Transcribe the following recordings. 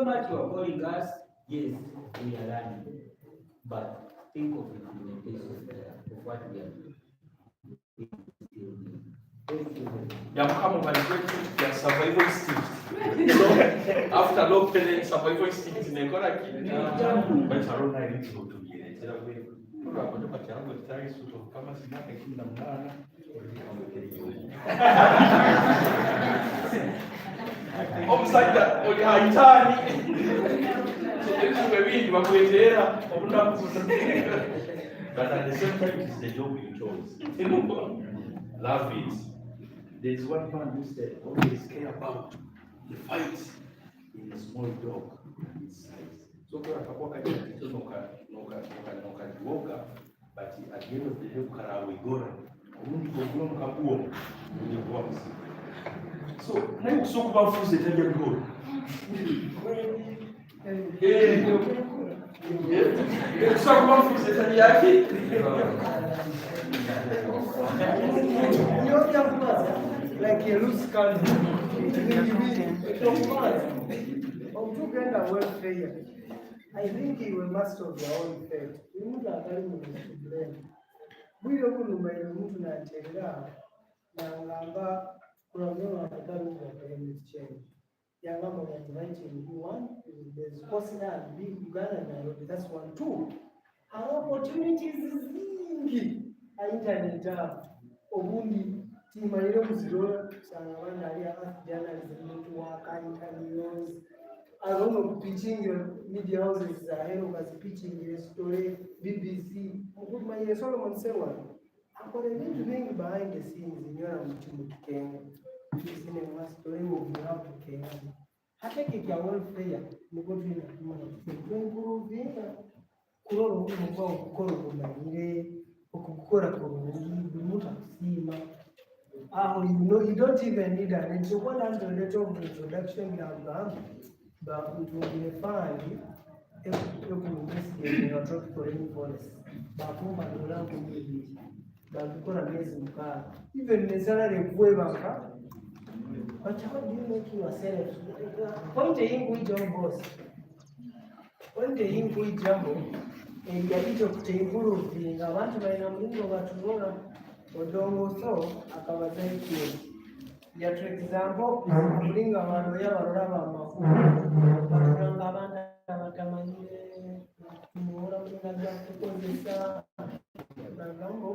so much you are calling us. Yes, we are learning, but think of implementation of what we are doing. Come on, your survival instinct. So after long period, survival instinct in economy, but around I need to get it. Omusajja oli haitani so bakwetera but at the same time it's the job you chose. Love it. There's one man who said always care about the fight in a small dog its size. So kwa kapoka katika noka but at the end of the day karawe gora umuntu gogo mkabuo ni kwa msi. So nayo kusokuba fuze tajja gogo. Kusokuba fuze tajja yake. Like a loose candy. Welfare. I think he will master their own fate. We must have very much to blame. We don't know where we move to Nigeria. Nangamba, Kuramio, and the climate change. Yangamba was 1991. There's Costa and Big Uganda, Nairobi. That's one, two. Our opportunities is big. Internet, Obundi, Timarino Muziro, Sanawanaria, journalism, network, interviews. I don't know, pitching your media houses, was pitching your story, BBC. My Solomon Sewan. I'm going to think behind the scenes in your Kenya. This cinema story will be up to Kenya. I take it your welfare, Mugotina, Kurovina, Kuro, ukukora kurumuta kusima you don't even need an intro. 100 letter of introduction but it will be a fund if you know tropical rainforest bakuma dola kumili bakukora miezi mkaa even the salary kuwe baka but how do you make yourself point in with your boss point in with jambo Engalicho kutimburuvinga abantu baina mulingo batulona odongo so akabazaikio ya for example mulinga abantu yabalora bamafu batulanga abantu abatamanyire muora mulinga bya kukozesa nangamba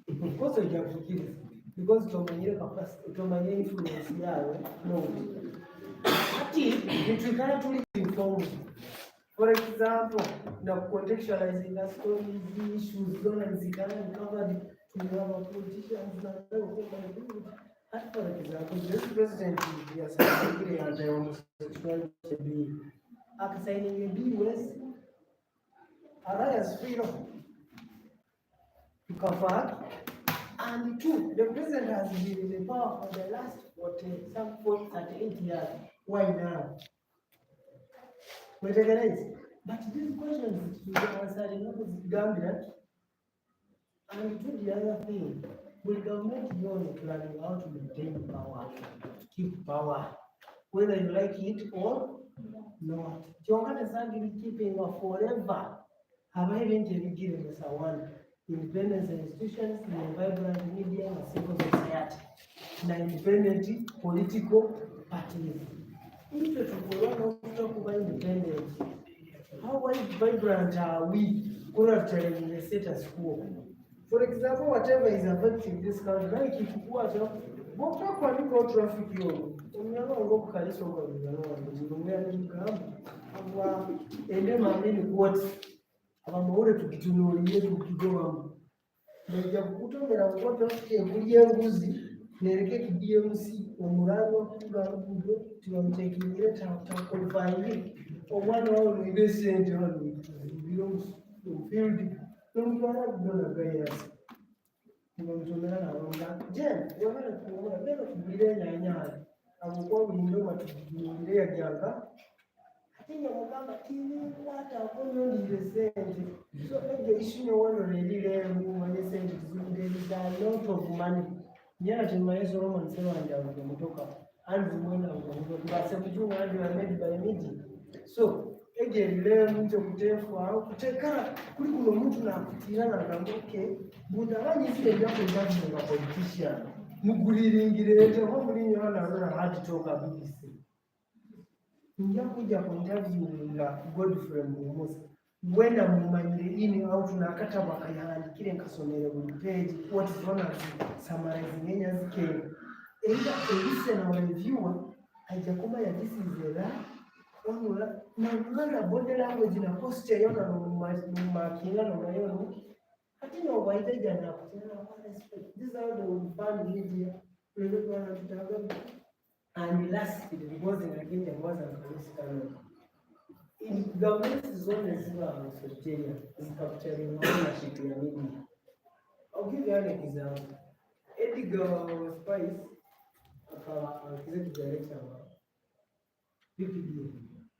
because of your forgiveness because tomanyire capacity tomanyire influence yawe no ati nitukana tuli informed. For example, contextualizing the stories, the issues, covered to our politicians. For example, this president is homosexuality signing a bill alliance freedom to cover. And two, the president has been in the power for the last 38 years. Why now? But these questions should be answered in Gambia. And to the other thing, will government be planning how to maintain power, to keep power, whether you like it or not? Jongata Sandi will keeping forever. Have I even given us one? Independence institutions, vibrant media, and civil society, and independent political parties. If you talk about independence, how vibrant are we currently in the status quo? For example, whatever is affecting this country, like if you watch up, what about traffic? You never go to California, and then what? Abamore tukitunulie tukigoa ndio kutongera mkoto kuye nguzi nereke KDMC omurango kugarudo tuyamtekire takofaili omwana wao ni descent on belongs to field tumwana kudona gayas tumomtomera na ronga je yona kuona bero kubile nyanya abukwa bulindo matubile ya janga Atinya mugamba TV kwata akono ndi sente so the issue no one really there when sente there is a lot of money yana timayezo Roman sema ndio mtoka and when I'm made by media. So again, learn to kuteka kuli kuno mtu na kutirana na okay mutabanyi zile jambo jambo na politician muguliringirete ho muri nyona na hard talk BBC njya kuja ku interview na Godfrey Musa wenda mumanyire ini au tunakata bakayaandikire nkasomere buli page what is known as summarizing enya zike either a listener or a viewer hajakuba ya this is the na body language na posture yona makinga no mayono hatina waiteja na kutana kwa respect. This is how they will fund media and last it was in again there was a political in government zone zima Socialon is capturing ownership ya media. I'll give you an example. Edgar Spice executive director wa PPD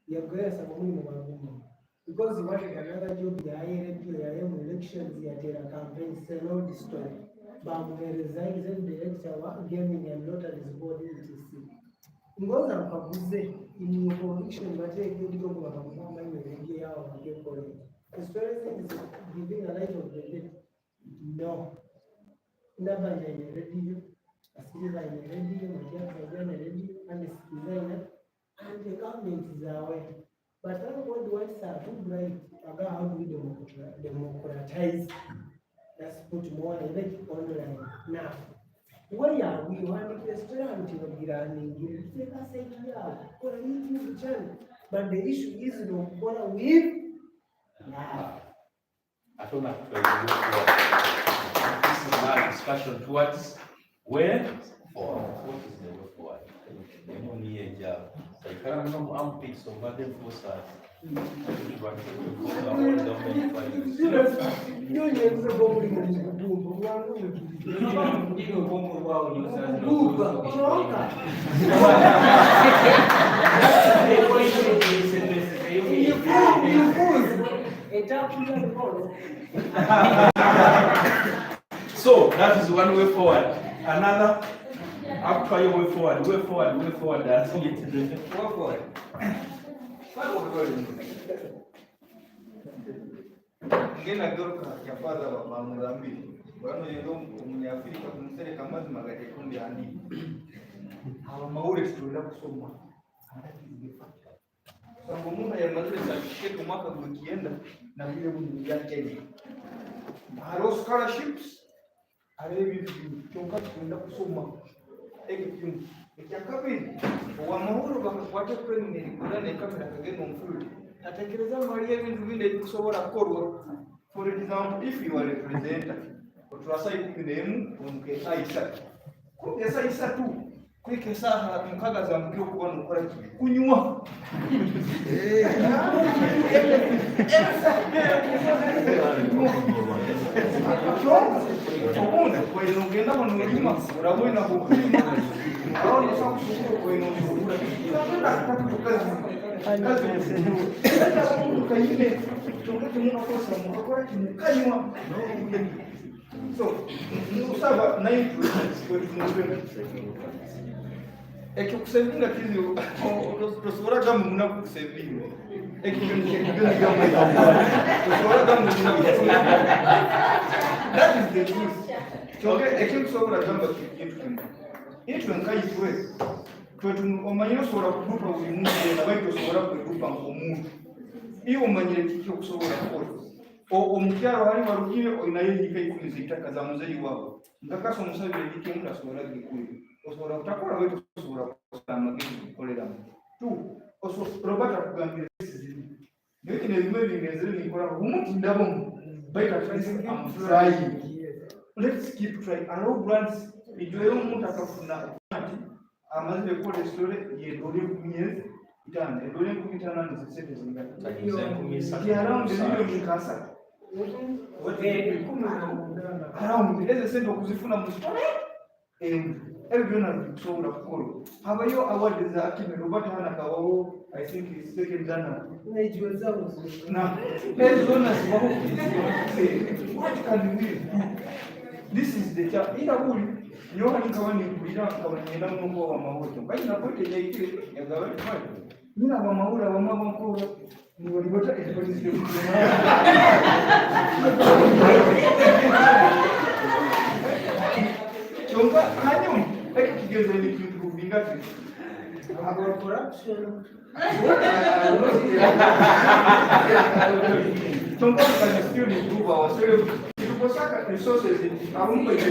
yagoya sababu ni magumu because he wanted another job ya radio ya elections ya tera campaign sell all the story but resign as director wa gaming and lotteries board etc. Ngoza mkaguze in conviction bate kidogo kwa sababu ile radio yao wa college. The story is giving a light of the day. No. Ndabanja ile radio, asiliza ile radio, makia kwa radio and designer and the government is aware. But I don't want the whites are too bright about how do we democratize. Let's put more elect online. Now, why are we wanting to restaurant in Girani? Take us a year or a YouTube channel. But the issue is what with now. I don't have to this is my discussion towards where or what is the way forward. Only a job. I can't know I'm big so but then for us. So that is one way forward. Another after your way forward, that's it. Way forward. Ngena goroka yapaza wa Mozambique. Wano yendo Afrika kumsere kamazi magati kundi andi. Hawa maure tunaenda kusoma. Sababu muna ya madrasa kishetu mwaka ukienda na vile bunduki Kenya. Haro scholarships arebi chonga tunaenda kusoma. Ekipimu. Ekyakabiri wa mahoro bakakwata premier kudane kamera kageno mfulu. Atekereza mali ebintu binde bikusobola kukolwa. For example, if you are a presenter, oturasai kubinemu onke aisa. Kumbe aisa tu. Kwike saha mukaga za mkio kubona ukora kunywa. Okunda kwa inongenda mu mulima urabona kukwima. Aho ni sawa kusukuru kwa inongenda. Kazi msendo. Sasa mungu kaile tungote muna kosa mukakora kimukanywa. So, usaba na influence kwa tungote. Eki kusevinga kizio tosora gamu muna kusevinga. Eki kwenye gamu tosora gamu muna kusevinga. That is the truth. Choke eki kusora gamu kitu. Itu nkaitwe. Kwetu omanyo sora kudupa ulimungu na baito sora kudupa ngomuntu. Iyo omanyire kikyo kusobora kukola. Omukyalo hali warugire oinaye hikaikuliza itaka za muzeyi wabo. Ngakaso musabire dike munda sora gikuri. Osobola kutakora wetu osobola kusanga magezi kukolera. Tu oso robata kugambira sizini. Nyoki ne bimwe bingenzere nikora umuti ndabo. Baita trying I'm trying. Let's keep trying. Allow grants ijoyo umuntu akafuna amaze gukora story yedore kumyezi itande dore kumitana n'izisete zingana around million mikasa wote around eze sendo kuzifuna mu story everyone kusobola kukolo habayo award za akime robata hana kawawo I think is second dana najua zao na ezo na sababu what can we do This is the chap. Ina buli. Nyoka nikawani kulira kawanyenda mungu wa mawoto. Kai na pote ya ikile ya zawadi fanya. Nina wa maula wa mama mkuu. Ni walibota everybody is doing. Chonga kanyo. Ekigeze ni kitu kubingati. About corruption. Chonga can still improve ourselves. Kusaka resources amumpa the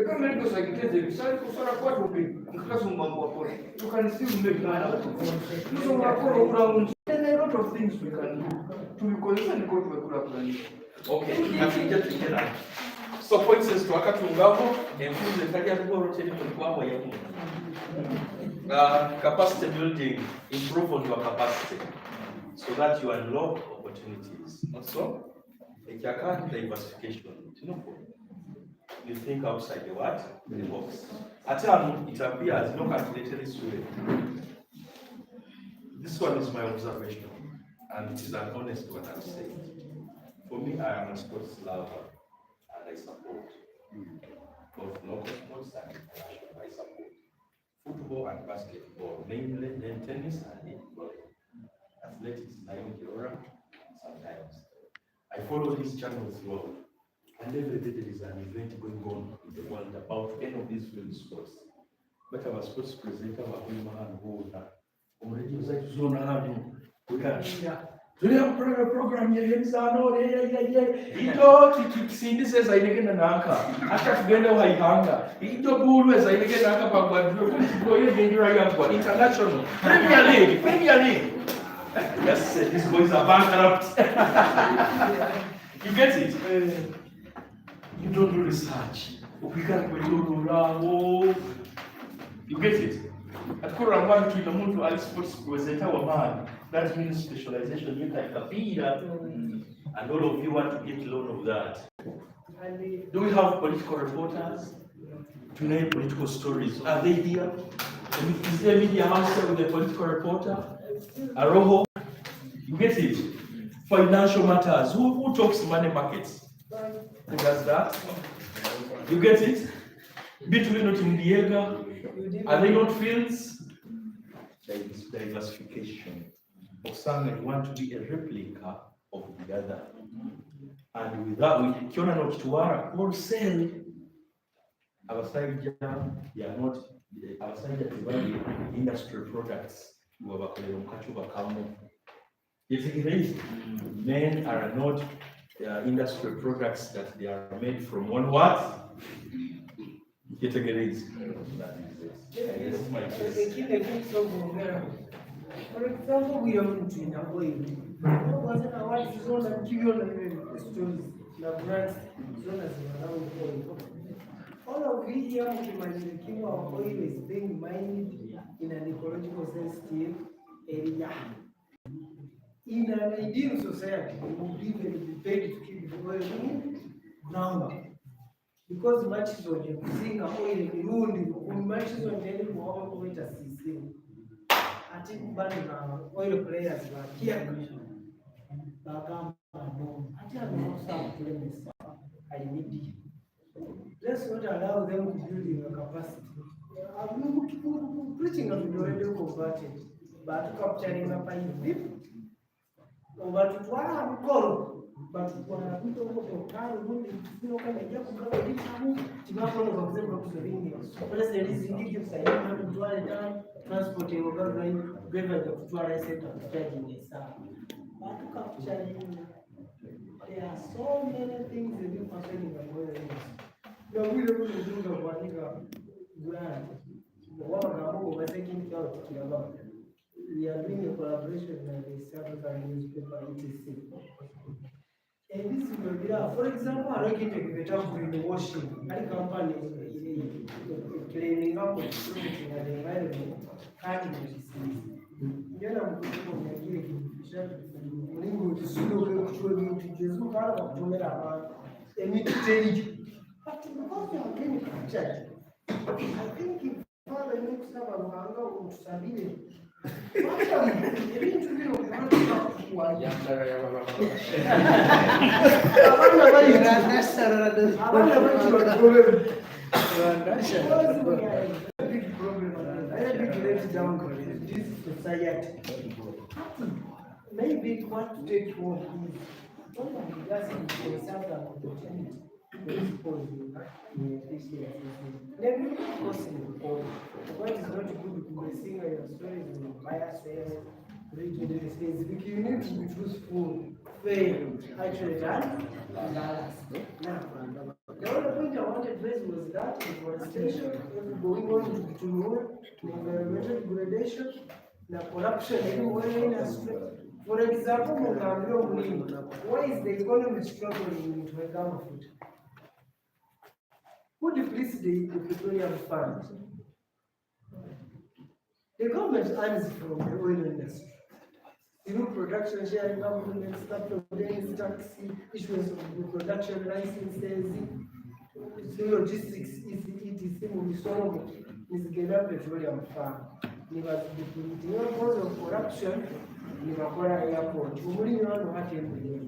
government goes like it is the kusara kwa tupi mkasumba kwa pole you can still make money so around a lot of things we can do to condition go to a plan. Okay, nafikia tukira so points is to wakati ngavo emfuze kaja kwa rotate kwa ya mu capacity building, improve on your capacity so that you unlock opportunities. Also diversification. You think outside the what? The box. At times it appears no calculated way. This one is my observation, and it is an honest one I'm saying. For me, I am a sports lover, and I support both local sports and international. I support football and basketball, namely tennis and football. Athletics, 9 kg, sometimes. I follow these channels well, and every day there is an event going on in the world about any of these field sports. But our sports presenter, already was like zone around. We have a program here. Cindy says I get an anchor. After together, I hunger. Ito always I get an anchor. International Premier League. Yes, these boys are bankrupt. You get it? You don't do research. You get it? At Koran to the moon to sports presenter a man. That means specialization. You like a beer, and all of you want to get loan of that. Do we have political reporters to name political stories? Are they here? Is there a media house with a political reporter? Aroho, you get it? Financial matters. Who talks money markets? Who does that? You get it? Between not in Diego, are they not fields? There is diversification. Of something want to be a replica of the other. And with that, we can not to our wholesale. Our side, they are not, our side is industrial products. Men are not industrial products that they are made from one what? Categories. For example, we are in a way. Wasn't a white zone and stories, the brands, all of we here in our oil is being mined in an ecological sensitive area. In an ideal society, we would even be paid to keep the oil in ground. Because matches on the seeing oil in Rundi, matches on the water system. I think oil players were here. I need you. Let's not allow them to build in your capacity. I'm preaching of the already converted, but capturing up in deep. But what I'm called, but when I put over the time, you can get to go to go to the ring. Unless there is indicative side, you have to do all the time, transport your government, give it to our center, judging this. But capturing, there are so many things that you can say in the world. You are really able to do the one grant. The one we're taking care of. We are doing a collaboration with the South African newspaper, etc. And this will be, for example, I can take the top in the washing. Any company claiming up with something at the environment, cutting the disease. Then I'm going to give it to but because you are getting captured, I think if Father next time I'm going to Ibintu bino byonna kuwa. Abaana bakiba problem. Big problem. I big letdown in this society. Maybe what to take home is somebody doesn't yourself an opportunity to expose you in efficiency. Maybe possible. What is not good to be seeing your stories in biases, prejudices. You need to be truthful, fair, accurate, and balanced. Now, the other point I wanted to raise was that deforestation, going on to know environmental degradation, the corruption everywhere in Australia. For example, why is the economy struggling to become food? Who depletes the petroleum fund? The government earns from the oil industry. Production sharing government capital gains tax, issuance of production licenses, logistics is mu misoro nizigenda petroleum farm nibazidipulitinga cause of corruption nibakora airport omulimi wano hatembere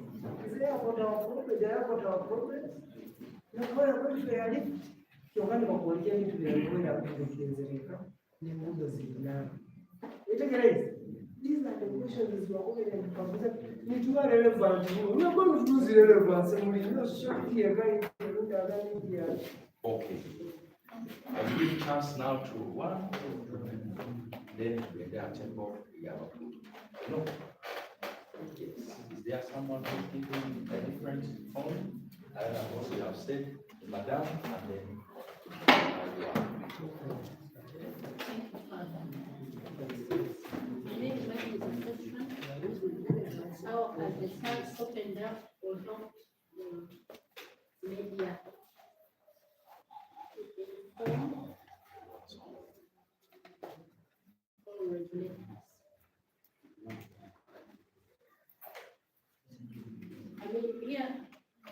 is airport our problem, the airport our problem nakola kwetu ya lift kyokka nibakuoleka ebintu byagoera kubitekerezeka n'enguudo zirina etegereza. These are the questions we are going to consider. Need to be relevant. We are going to use relevance. And we know society is going to. Okay. I'll give chance now to one, then we are table. No. Yes. Is there someone who's giving a different phone? I don't know what you have said, Madam, and then How has the church opened up or not the media? Or regulators? I mean, here,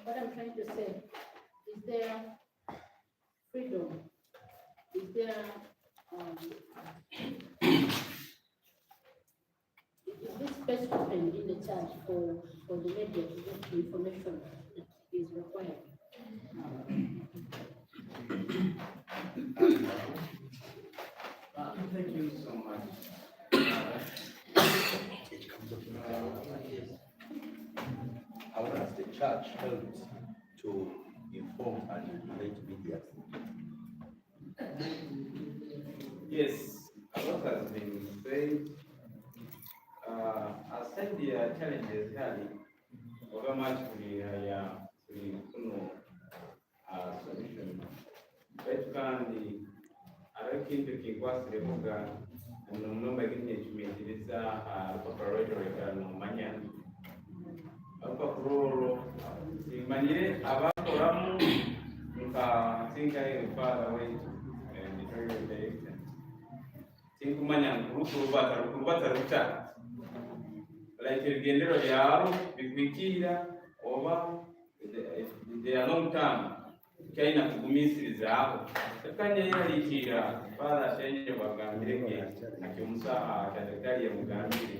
what I'm trying to say, is there freedom? Is there is this space open in the church for the media to get the information that is required? Thank you so much. how does the church help to inform and regulate media? Yes, a lot has been said. I said the challenges really over much kuno solution. But kandi arakintu kikwasire kuga nomba kinechimethiriza preparatory kano manyani apa kuroro imanyire abakoramu nka thinka far away and the very direction tinkumanya kurubata ruta like ibigendero byaro bikwikira oba they are long term kaina kugumisiriza aho kanya yalikira fara chenye bagambireke akimusa daktari ya mugambire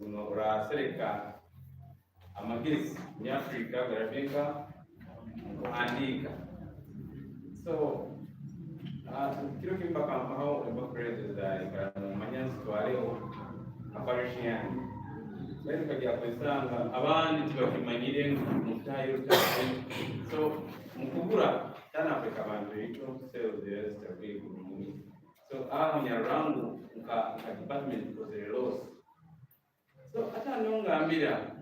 unora sereka amagezi ni Afrika garafika kuandika so kilo kimbaka hao eba president ikana manyansi twaleo aparishiyani bari kajya kwesanga abandi tubakimanyire mutayo so mukubura tana Afrika bantu ito sales the rest of the group so nyarangu nka department for the laws so hata nongambira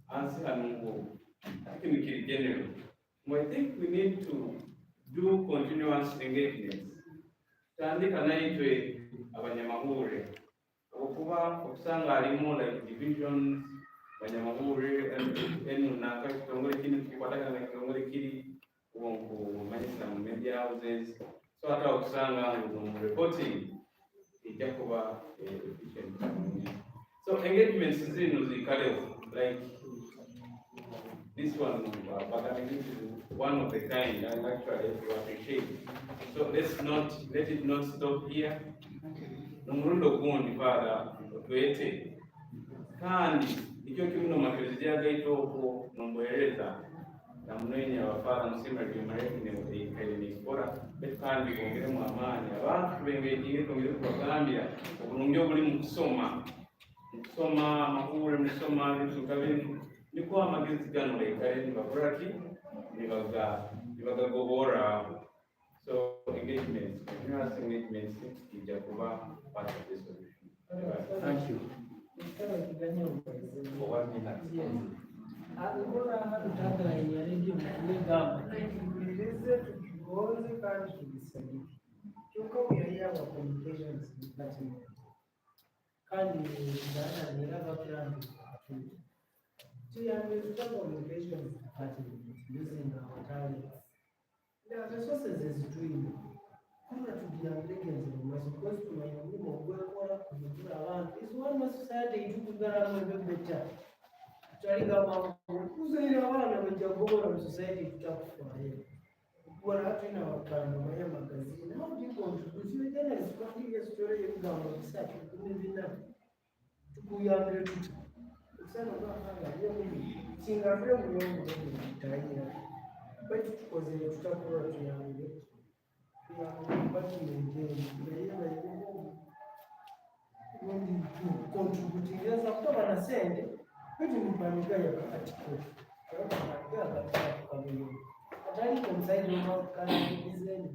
ansi hanungu akimikiri general I think we need to do continuous engagements tandika naitwe abanyamahuri okuba okusanga alimo like divisions abanyamahuri enu naka kitongole kini kikwataka na kitongole kiri ku manisa media houses so hata okusanga mu reporting ijakuba efficient so engagements zinu zikale like this one but I think is one of the kind and actually to appreciate. So let it not stop here. Umurundo gundi para otwete kandi icyo kimwe mu makelezia gaito ko nomboeleza na mwenye abafara musima ryumarekine mutikaine spora kandi bongere mu amani abantu bengegiye kongere kubagambira ubunungyo buri mu kusoma amakuru musoma ibintu niko amagezi gano lekare nibakoraki nibagagobora so engagement continuous engagement ija kuba part of the solution. Thank you. For 1 minute. Yes. Akora hatutaganya radio mugamba ilize tugonze kandi tubisaidie cyuko yari yaba communications department kandi ndana nirabakirandi tuyambe communications department using our talents. There are resources zitwine kuna tudiamblegeze mu maso because tumayini mu gwekora kugira abantu is one society tukugara mu bebeta Chariga kuzaira abana bajya gukora mu society tutakufaye kubona hatuna wakanda maya magazine how do you contribute you then is probably a story y'ubugamba bisatu kumibina tukuyambire tuti usana bahanga yo muri singambire mu yongo bitayira bati tukoze tutakora tuyambire bati ngende yeba yebo ubundi contribute yaza kutoka na sende kwetu ni pamiga ya katiko ya katiko kamili atali kumsaidi mwa kana business.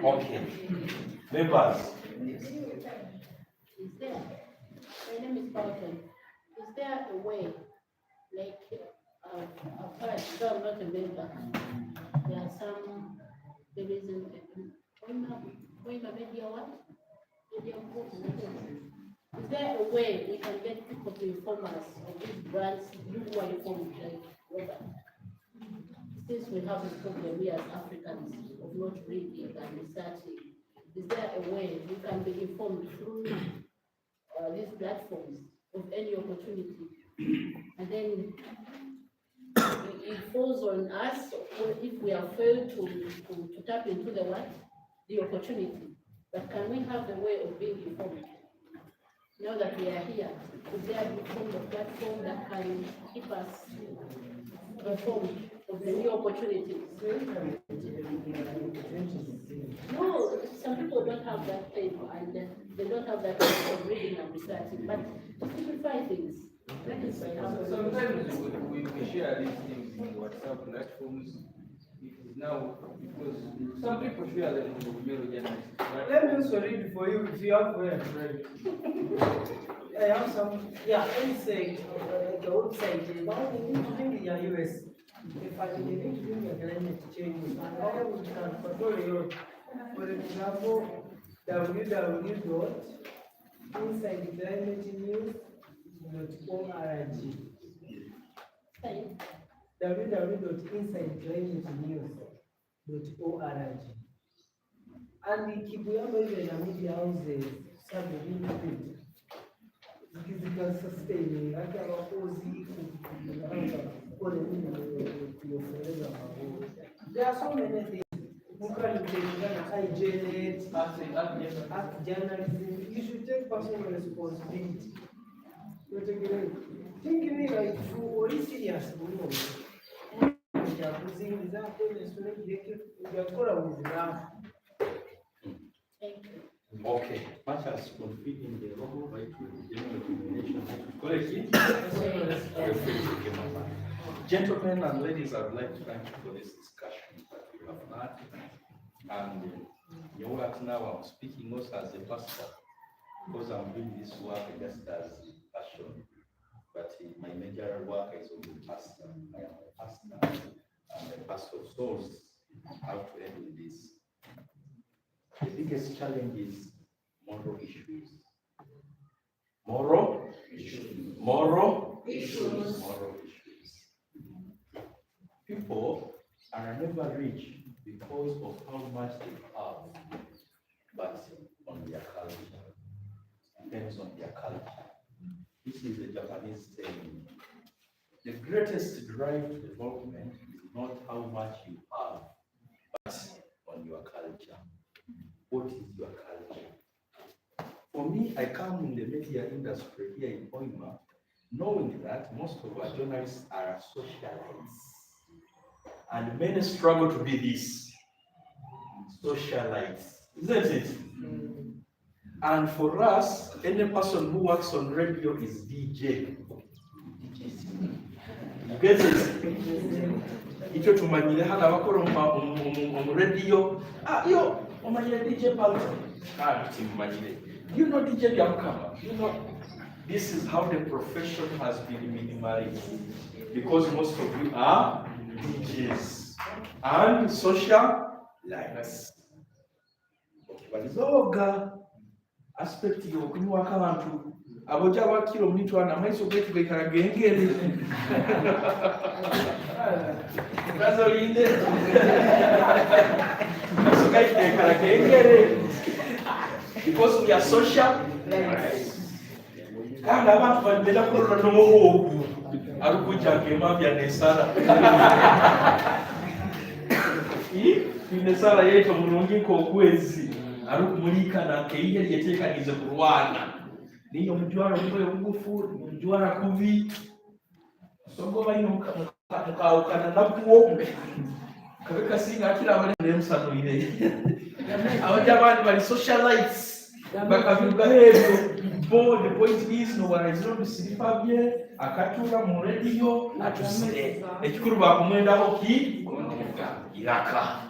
Okay. Members. Is there, my name is Carlton. Is there a way, like, I've heard, though I'm not a member, there are some, there is media what? Media group. Is there a way we can get people to inform us of these brands, you who are informed, like Robert? Since we have this problem, we as Africans, of not reading and researching, is there a way we can be informed through these platforms of any opportunity? And then it falls on us if we are failed to tap into the opportunity. But can we have the way of being informed? Now that we are here, is there a form of platform that can keep us informed of the new opportunities? No, some people don't have that time and they don't have that time of reading and researching, but to simplify things, that is Sometimes we share these things in WhatsApp platforms. It is now because some people share them with Melo journalists. Let me also read for you if you have where to read. I have some, yeah, let me say, the website, but we need to bring in the US. If I need to bring a climate change, and how we can control it. For example, www.insideclimatenews.org. www.insideclimatenews.org. And Kibuyama even a media houses, some benefit. Because you can sustain it. I can oppose there are so many things. Act journalism. You should take personal responsibility. Thinking like you are serious. Okay. Much as fulfilling the role by the general determination Gentlemen and ladies, I would like to thank you for this discussion that we have had. And you work now, I'm speaking also as a pastor, because I'm doing this work just as passion. But my major work is as a pastor. I am a pastor and a pastor of souls. How to handle this? The biggest challenge is moral issues. Moral issues. Moral issues. Moral issues. People are never rich because of how much they have, but on their culture. Depends on their culture. This is a Japanese saying. The greatest drive to development is not how much you have, but on your culture. what is your culture? For me, I come in the media industry here in Hoima, knowing that most of our journalists are socialites. And many struggle to be this, socialites, isn't it? And for us, any person who works on radio is DJ. You get it? Icyo tumanyire hano abakora mu radio, yo umanyire DJ Palto. Timanyire. You know DJ Biamkama. You know, this is how the profession has been minimized. Because most of you are DJs and social lives. Balizoga aspect yo kunywa abantu aboja bakiro mnitwana maiso kwetu bekara gengere. Gazolinde. So guys bekara gengere. Because we are social lives. Kandi abantu bagenda kurora no muhogu arukuja kema bya nesara. Nesara yeto mulungi ko kwezi arukumulika na keiye yetekanize kurwana. Niyo mjwara mboyo mgufu mjwara kuvi. Songo baino mukawukana nakuombe. Kabeka singa kila bale nemsano ile. Abajabani bali socialites. Bakavuga hebyo. But the point is no one is not bisifabye akatura mu radio atusire. Ekikuru bakumwendaho ki iraka.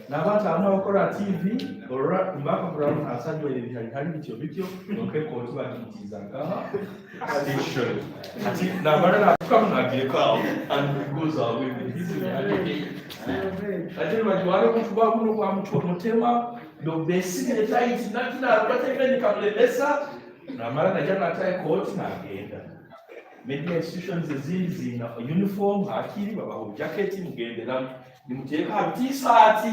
N'abantu abakora TV ora mbaka brown asajwe ibihari bityo noke ko tubakitiza ngaha station ati nabara tukamunagiye kawo and it goes away with this reality. Ati bajwara kutuba kuno kwa mtu mutema do basically tight nakina abatekeni kamlebesa namara najana ataye coat na agenda. Media institutions zindi na uniform akiri baba jacket mugendera nimuteka t-shirt.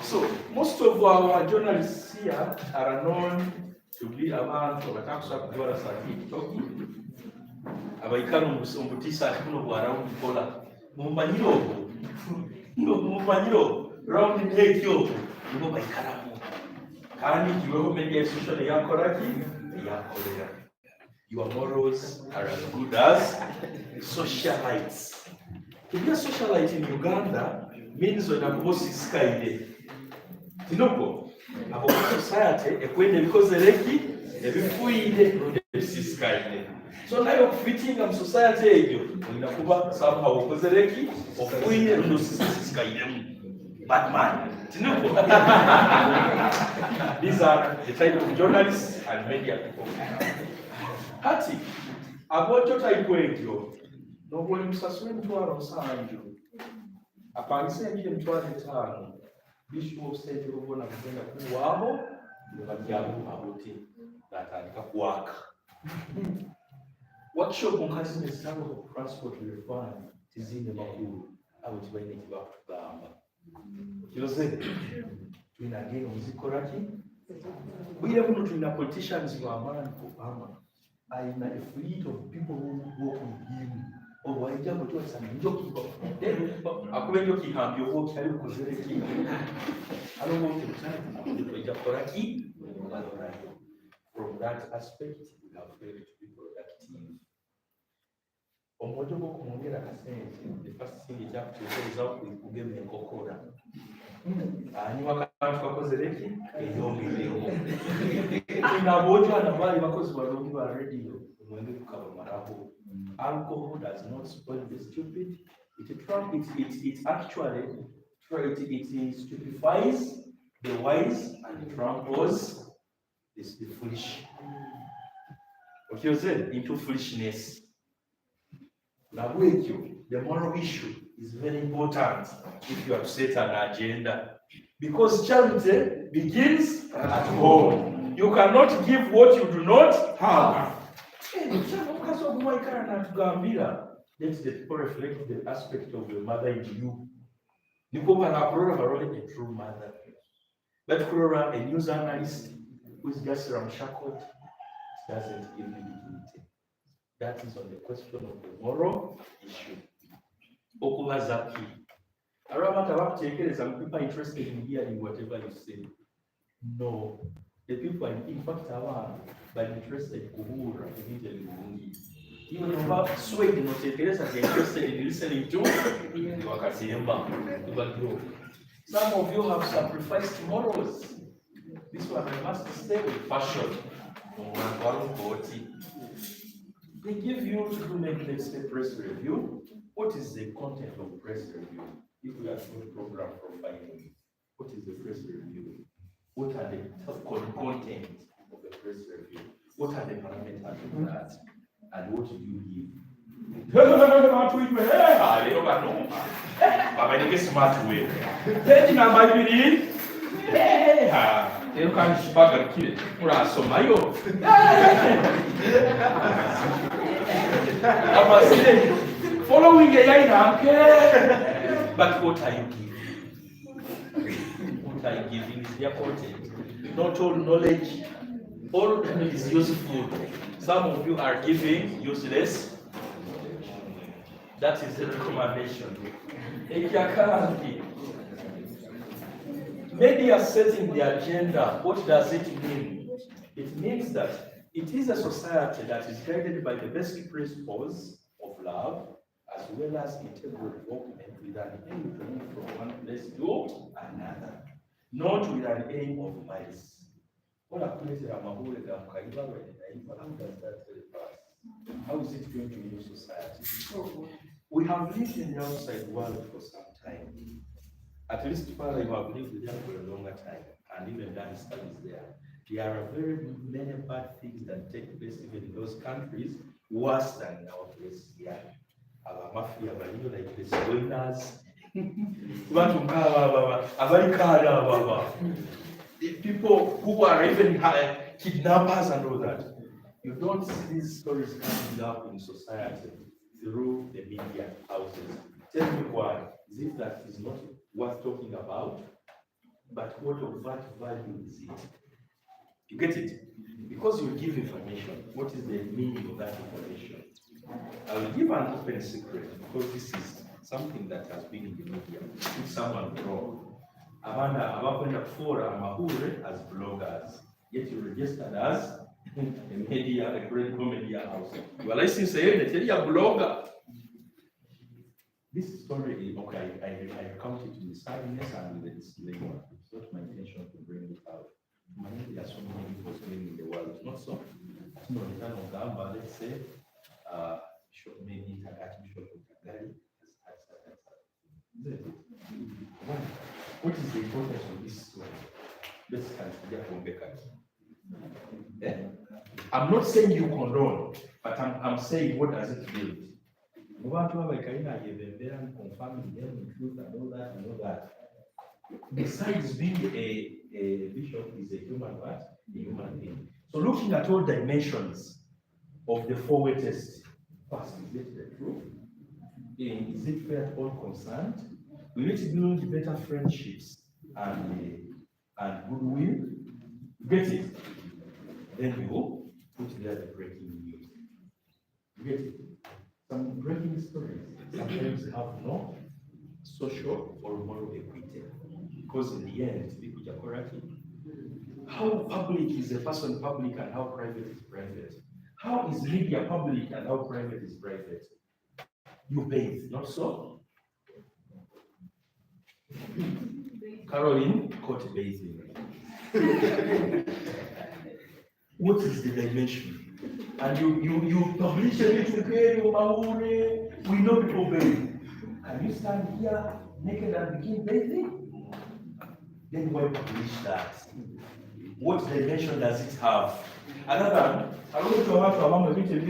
So most of our journalists here are known to be abantu batakusha kujwara saki toki abaikaro musombo t-shirt kuno bwara ukola mumanyiro round neck yo nibo baikaramu kandi kiweho media institution yakoraki yakorera. Your morals are as good as socialites. To be a socialite in Uganda means when a boss is kind. Tinoko, about society, a queen because the leki, a big is kind. So now you're fitting a society, in a Cuba somehow because the leki, or queen and is kind. Batman, Tinoko. These are the type of journalists and media people. Hati, abocho taipwekyo, nobole musasule mtwaro sanju. Apangise njile mtwaro tano. Bishu stage rubona kugenda kuwabo, nibajyamu abuti natandika kuwaka. Workshop mukazi nesango transport refund tizine makuru abuti baine kibakugamba. Kiroze twinageno muzikoraki? Bwire kuno twina politicians wa amani Obama. I know a fleet of people who work with him. Or why jump to us and joking? I couldn't joke him, you work very good. I don't want to try from that aspect, we have failed to be productive. Omojo kumongera kasente, the first thing you have to do is out with Ugeme and Kokora. Anywa kantu kakozereki eyongereho inaboja nabali bakozi balongi ba radio mwenge kukabamaraho. Alcohol does not spoil the stupid. It actually stupefies the wise and tramples the foolish. What you said into foolishness. Now the moral issue is very important if you have set an agenda. Because charity begins at home. You cannot give what you do not have. Let the people reflect the aspect of the mother in you. You go and a true mother. But Kurora, a news analyst who is just ramshackled, doesn't give dignity. That is on the question of the moral issue. Okubazaki. Around about some people interested in hearing whatever you say. No. The people in fact are but interested in even about sway not interested in listening to but no. Some of you have sacrificed morals. This one I must stay with fashion. They give you to do maybe let's say press review. What is the content of press review? If we are doing a program from finance, what is the press review? What are the content of the press review? What are the parameters of that? And what do you give? I don't know. But I guess smart way. Page number you you can shibaka kile. Urasoma yo. I must say, following a line, but what are you giving? What are you giving is their content. Not all knowledge, all is useful. Some of you are giving useless. That is the recommendation. Media setting the agenda, what does it mean? It means that it is a society that is guided by the basic principles of love, as well as integral development with an aim to move from one place to another, not with an aim of malice. How does that help us? How is it going to be in society? We have lived in the outside world for some time. At least Father, you have lived there for a longer time and even done studies there. There are very many bad things that take place even in those countries, worse than in our place here. Our mafia, like the spoilers, the people who are even kidnappers and all that. You don't see these stories coming up in society through the media houses. Tell me why. Is it that is not worth talking about? But what of that value is it? You get it? Because you give information. What is the meaning of that information? I will give an open secret because this is something that has been in the media. If someone wrong, Amanda, Abapenda Fora, Mahure as bloggers, yet you registered as a media, a credible media house. You are licensed here, they tell you a blogger. This story, okay, I recount it in the sadness and the disclaimer. It's not my intention to bring it out. There are so many people living in the world. It's not so. It's not the kind of Gamba, let's say, maybe Archbishop of Tagari. What is the importance of this story? Let's consider I'm not saying you condone, but I'm saying what does it build? Confirming them the truth and all that and all that. Besides being a bishop is a human what? A human being. So looking at all dimensions of the four-way test, first, is it the truth? Is it fair to all concerned? We need to build better friendships and goodwill. Get it? Then you put there the breaking news. Get it? Some breaking stories sometimes have no social or moral equity. Because in the end, how public is a person public and how private is private? How is media public and how private is private? You bathe, not so? Caroline caught bathing. What is the dimension? And you publish it together, we know people bathe. Can you stand here naked and begin bathing? Then why publish that? What dimension does it have? Another, I want to have a mama which is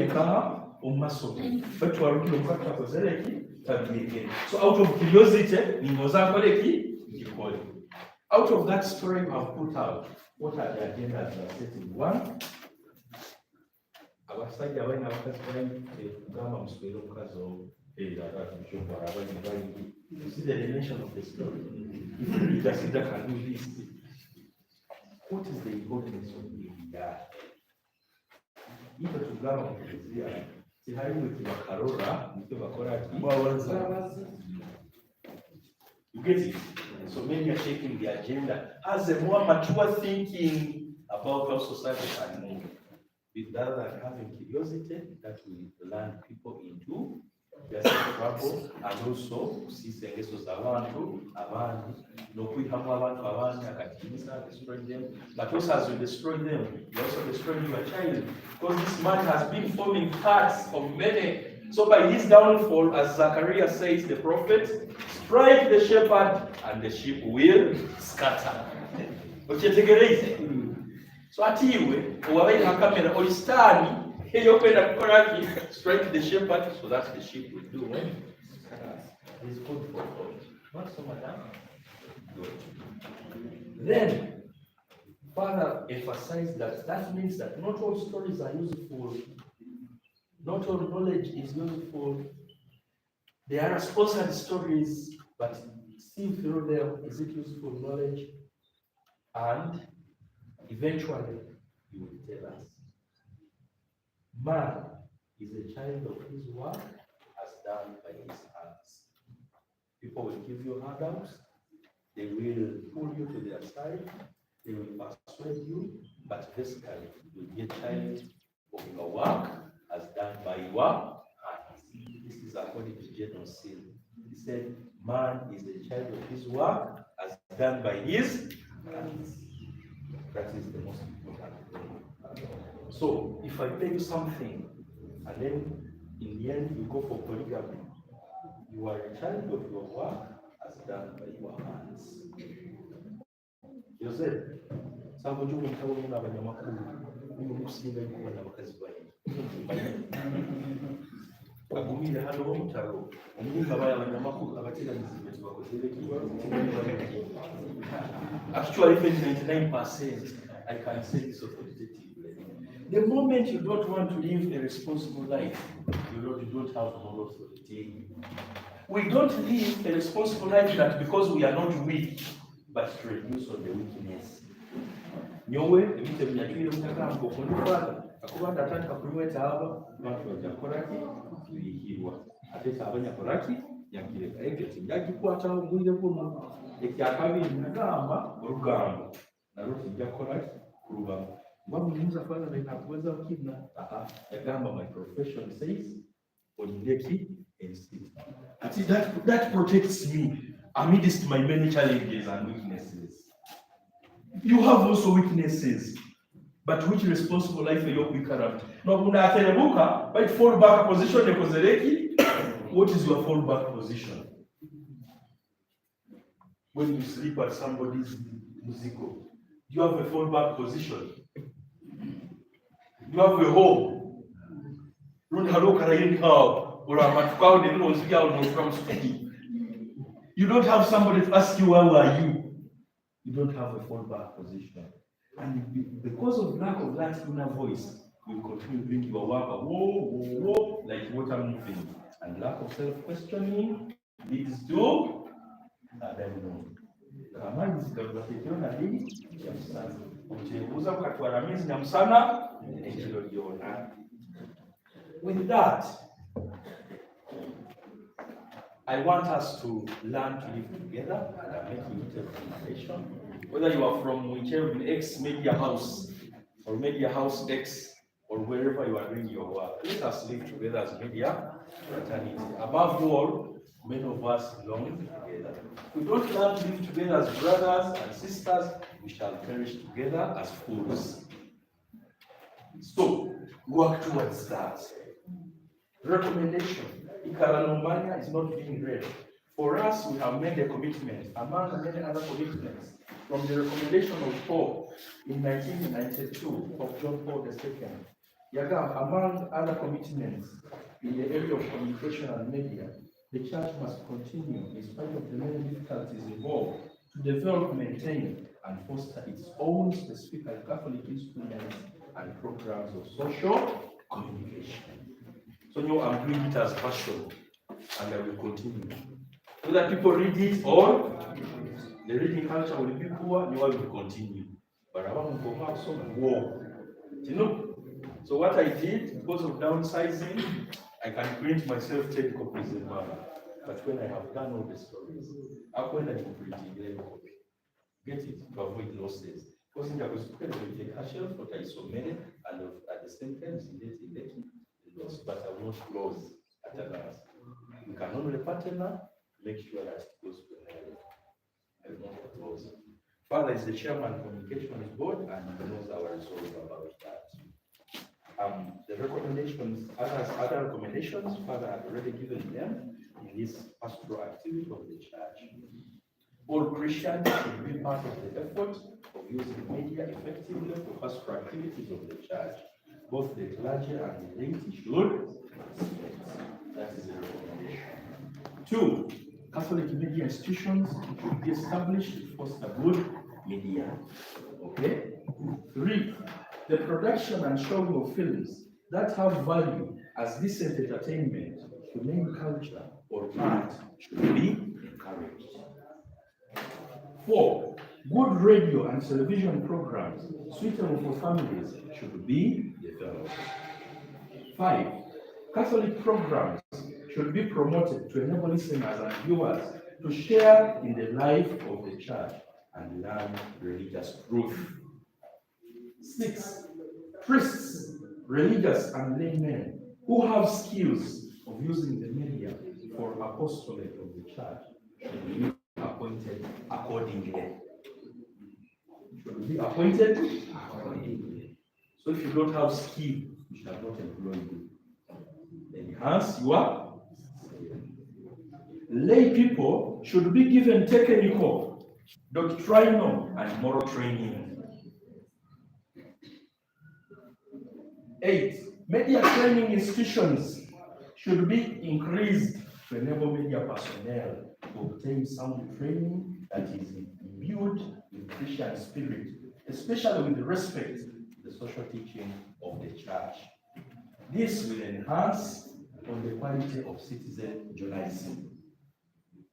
a car or muscle, but to a little so out of curiosity, out of that story you have put out, what are the agendas you are setting? One, our study when I was trying to come and speak because of you see the dimension of the story. If you just can do this, what is the importance of media? If you go to the highway to Makarora, You get it? So many are shaping the agenda as a more mature thinking about how society can move. Rather than having curiosity that will land people into just trouble, and also kusisengeso z'abantu abandi n'okwihamu abantu abandi akatiniza, destroy them. But also as you destroy them, you also destroy your child, because this man has been forming parts of many. So by his downfall, as Zachariah says, the prophet, strike the shepherd and the sheep will scatter. Okyetegereze? So atiwe owabaire akamera oyistani eyokwenda kukolaki strike the shepherd so that the sheep will do what? Is good for God. Not so madam. Good. Then Father emphasized that means that not all stories are useful. Not all knowledge is useful. There are sponsored stories, but see through them, is it useful knowledge? And eventually, he will tell us. Man is a child of his work as done by his hands. People will give you handouts, they will pull you to their side, they will persuade you, but basically, you will be a child of your work as done by your hands. This is according to General Seal. He said, man is a child of his work as done by his hands. That is the most important thing. So, if I tell you something, and then in the end you go for polygamy, you are a child of your work as done by your hands. You said, some of you will tell me about your you will see them when I'm agumire hano ho mutaro umwimba baya abanyamakuru abateranyirizwa tubakozere actually 99% I can say this authoritatively. The moment you don't want to live a responsible life, you don't have moral authority. We don't live a responsible life that because we are not weak, but to reduce on the weakness. Nyowe ebite byakire mutakambo konufala akubanda atandika kuliweta aba abantu bajakoraki tuyihirwa atesa abanyakoraki yakireka egeti njagikwataho mwire buno ekyakabiri nagamba orugambo naro tujjakoraki kurubamo mwamunyuza fana na inakuweza kidna yagamba my profession says onideki and sit. That protects me amidst my many challenges and weaknesses. You have also weaknesses, but which responsible life are you quicker? Now, when I tell you, right, fall back position, what is your fall back position? When you sleep at somebody's musical, do you have a fall back position? You have a home. You don't have somebody to ask you, how are you? You don't have a fallback position. And because of lack of that inner voice, you continue doing your work, like water moving. And lack of self-questioning leads to, I don't know. With that, I want us to learn to live together, and I'm making it a recommendation. Whether you are from whichever X media house or media house X or wherever you are doing your work, let us live together as media fraternity. Above all, many of us belong together. If we don't learn to live together as brothers and sisters, we shall perish together as fools. So, work towards that. Recommendation. Ikaranomania is not being read. For us, we have made a commitment, among many other commitments, from the recommendation of Paul in 1992 of John Paul II. Among other commitments in the area of communication and media, the church must continue, in spite of the many difficulties involved, to develop, maintain, and foster its own specific and Catholic instruments and programs of social communication. So now I'm doing it as passion, and I will continue. Whether people read it or the reading culture will be poor, you will continue. But I want to go out some war. You know? So what I did, because of downsizing, I can print myself 10 copies a month. But when I have done all the stories, I'll go and printing them copy. Get it to avoid losses. Because in the take a shelf for so many, and at the same time, it's loss, but I will not close at a glance. We can only partner, make sure that it goes to the area. I will not close. Father is the chairman of communications board, and he knows our resolve about that. The recommendations, other recommendations, Father had already given them in this pastoral activity of the church. All Christians should be part of the effort of using media effectively for pastoral activities of the church. Both the clergy and the laity should. That is the recommendation. 2, Catholic media institutions should be established to foster good media. Okay? 3, the production and showing of films that have value as decent entertainment, humane culture, or art should be encouraged. 4, good radio and television programs suitable for families should be developed. 5, Catholic programs should be promoted to enable listeners and viewers to share in the life of the church and learn religious truth. 6, priests, religious and laymen who have skills of using the media for apostolate of the church should be appointed accordingly. Should be appointed accordingly. So if you don't have skill, we shall not employ you. Enhance your skill. Lay people should be given technical, doctrinal, and moral training. 8, media training institutions should be increased to enable media personnel to obtain sound training that is imbued with Christian spirit, especially with respect to the social teaching of the church. This will enhance on the quality of citizen journalism.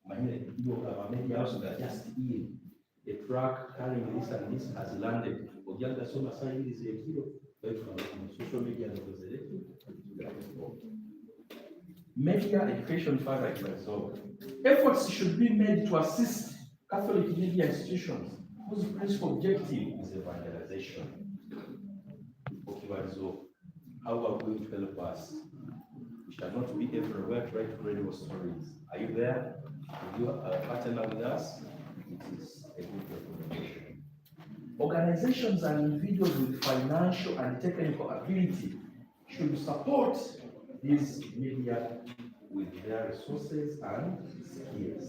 Media also that just in a truck carrying this and this has landed. Social media media education further exalted. Efforts should be made to assist Catholic media institutions whose principal objective is evangelization. How are we going to help us? We shall not be everywhere trying to radio stories. Are you there? Will you partner with us? It is a good recommendation. Organizations and individuals with financial and technical ability should support these media with their resources and skills.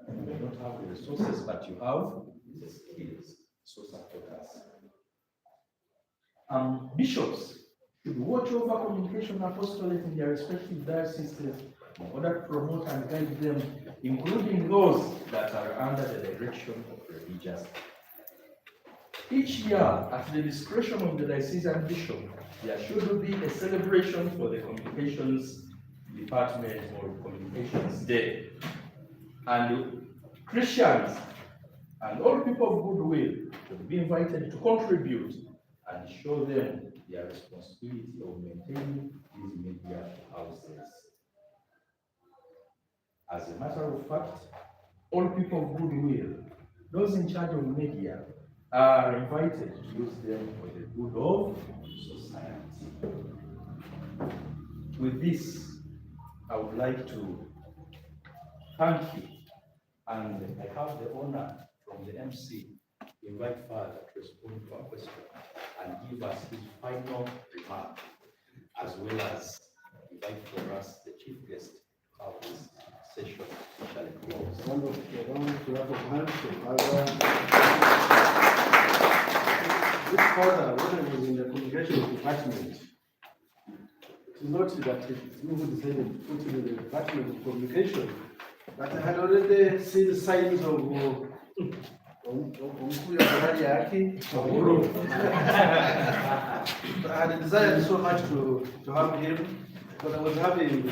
And you may not have the resources, but you have the skills. So support us. Bishops should watch over communication apostolate in their respective dioceses in order to promote and guide them, including those that are under the direction of religious. Each year, at the discretion of the diocesan bishop, there should be a celebration for the communications department or communications day. And Christians and all people of goodwill should be invited to contribute and show them their responsibility of maintaining these media houses. As a matter of fact, all people of goodwill, those in charge of media, are invited to use them for the good of society. With this, I would like to thank you, and I have the honor from the MC to invite Father to respond to our question and give us his final remark, as well as invite for us the chief guest of this session officially closed. Round of hands for Father. This Father, when I was in the communications department, it is not that it's me who decided to put him in the department of communication, but I had already seen signs of I had desired so much to have him, because I was having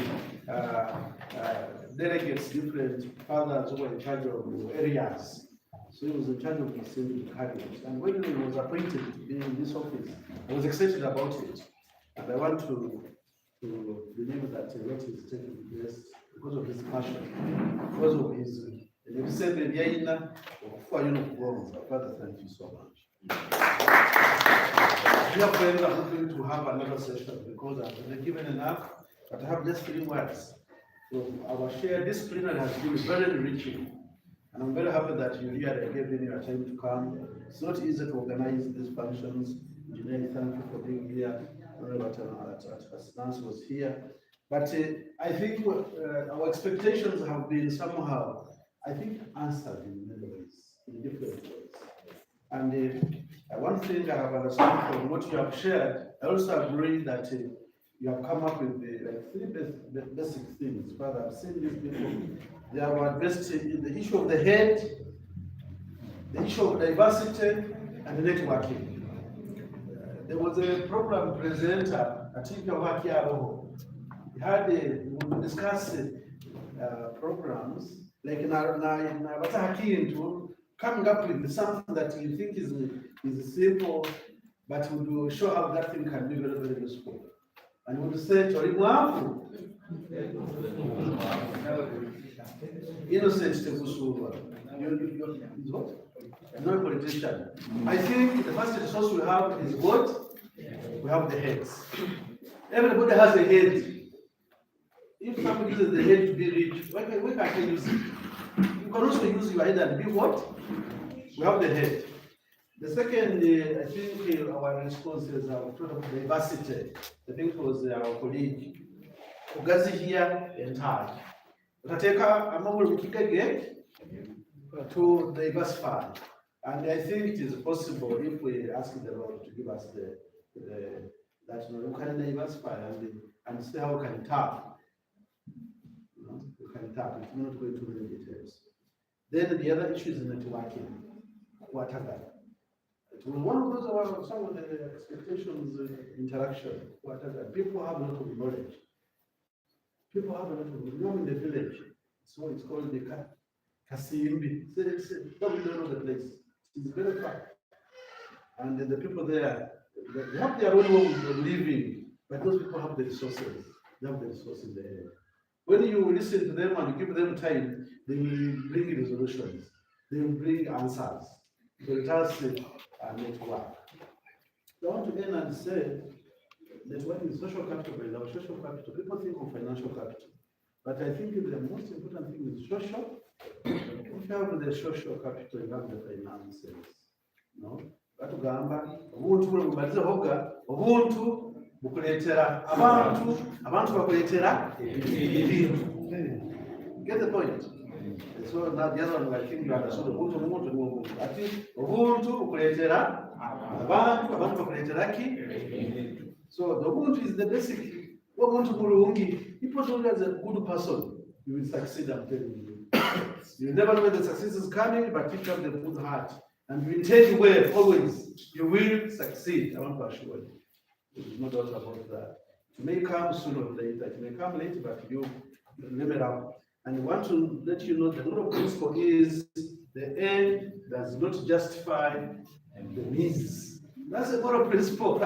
delegates, different fathers who were in charge of areas. So he was in charge of the civil cabinet. And when he was appointed to be in this office, I was excited about it. And I want to believe that what is taking place because of his passion, because of his Father, thank you so much. Dear friends, I'm not going to have another session because I've been given enough, but I have just 3 words. So our shared discipline has been very enriching. And I'm very happy that you here gave me your time to come. It's not easy to organize these functions. Engineer, thank you for being here. Nancy was here. But I think our expectations have been somehow, I think, answered in many ways, in different ways. And one thing I have understood from what you have shared, I also agree that you have come up with like 3 basic things. Father, I've seen these people, they have addressed the issue of the head, the issue of diversity, and the networking. There was a program presenter, I think he had we discussed programs like coming up with something that you think is simple, but would show how that thing can be very, very useful. And would say, innocent Tegusulwa. Is what? No politician. I think the first resource we have is what? We have the heads. Everybody has a head. If somebody uses the head to be rich, why can't you use it? You can also use your head and be what? We have the head. The second, I think our responses are talking about diversity. I think it was our colleague Ugazi here and Taj. Tateka among to diversify. And I think it is possible if we ask the Lord to give us that we can diversify and see how we can tap. We can tap. It's not going to many details. Then the other issue is networking. Whatever. It was one of those some of the expectations, interaction. Whatever. People have a lot of knowledge. People have a lot of knowledge in the village. So it's called the Kasimbi. Nobody knows the place. It's very far. And the people there, they have their own way of living, but those people have the resources. They have the resources there. When you listen to them and you give them time, they will bring resolutions. They will bring answers. So it has network. I want to end and say network is social capital. By now, social capital. People think of financial capital, but I think the most important thing is social. If you have the social capital, you have the finances. No? Batugamba obuntu bumalize hoga obuntu bukuletera abantu bakuletera ebintu. Get the point? So now the other one I think you understood obuntu ati obuntu bukuletera abantu bakuletera ki. So the ubuntu is the basic. Obuntu bulungi. If you as a good person, you will succeed. I'm telling you. You never know when the success is coming, but if you have the good heart and you intend well, always, you will succeed. I want to assure you. There's no doubt about that. It may come sooner or later. It may come later, but you live it out. And I want to let you know the moral principle is the end does not justify the means. That's a moral principle.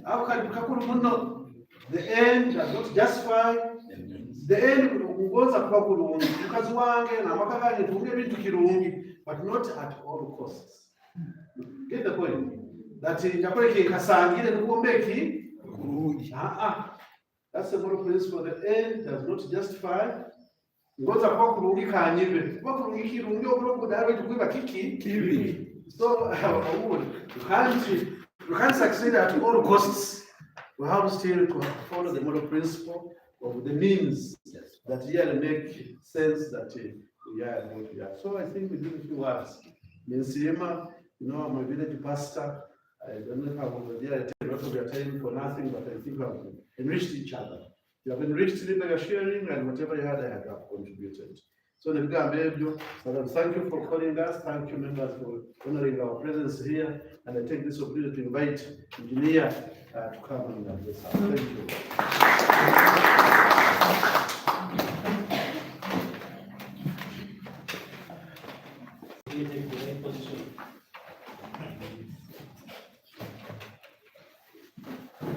How can you know? The end does not justify the end goes up because but not at all costs. Get the point? That that's the moral principle. The end does not justify. So you can't succeed at all costs. We have still to follow the moral principle of the means that really make sense that we are what we are. So I think we did a few words. Mensima, I'm a village pastor. I don't know if I was there a lot of your time for nothing, but I think we have enriched each other. You have enriched me by your sharing, and whatever you had, I have contributed. So thank you for calling us. Thank you, members, for honoring our presence here. And I take this opportunity to invite engineer to come and address us. Thank you.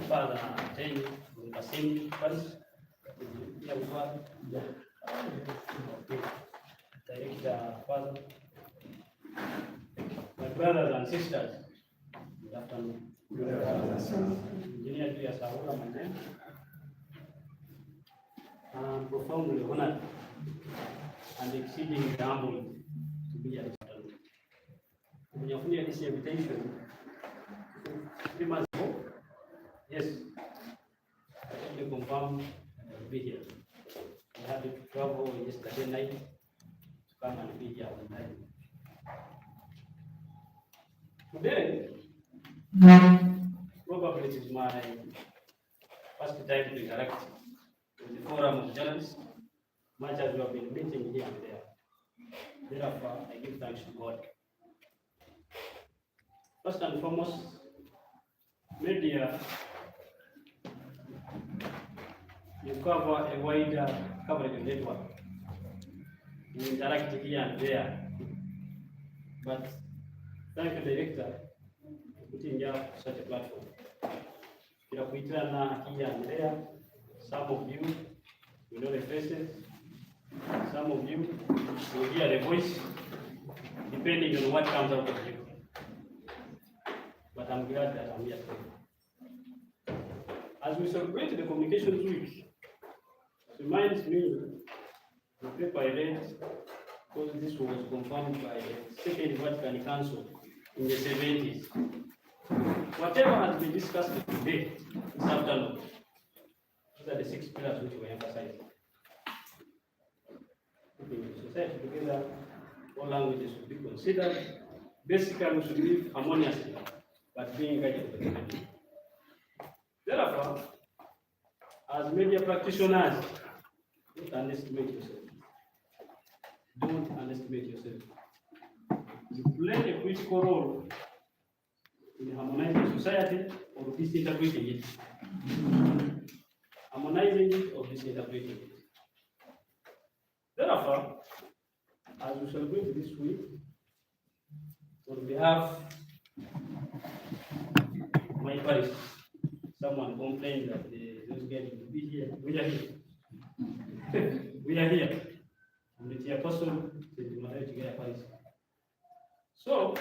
Father, thank you for the Shall Father? Okay. Director Father. My brothers and sisters, good afternoon. Engineer Julius Ahura, my name. I'm profoundly honored and exceedingly humbled to be here this afternoon. When you hear this invitation, 3 months ago, yes, I actually confirmed that I will be here. I had to travel yesterday night to come and be here on time. Today, probably it is my first time to interact with the forum of journalists, much as we have been meeting here and there. Therefore, I give thanks to God. First and foremost, media, you cover a wider coverage network. You interact here and there. But thank you, Director, for putting up such a platform. Kila here and there. Some of you know the faces. Some of you will hear the voice, depending on what comes out of you. But I'm glad that I'm here today. As we celebrate the Communications Week, it reminds me the paper I read, because this was confirmed by the Second Vatican Council in the 70s. Whatever has been discussed today, this afternoon, these are the 6 pillars which were emphasized. Keeping society together, all languages should be considered. Basically, we should live harmoniously, but being guided by the media. Therefore, as media practitioners, don't underestimate yourself. Don't underestimate yourself. You play a critical role in harmonizing society or disintegrating it. Harmonizing it or disintegrating it. Therefore, as we celebrate this week, on behalf of my parish, someone complained that those guys will be here. We are here. We are here. And the chairperson said the matter to get a parish. So,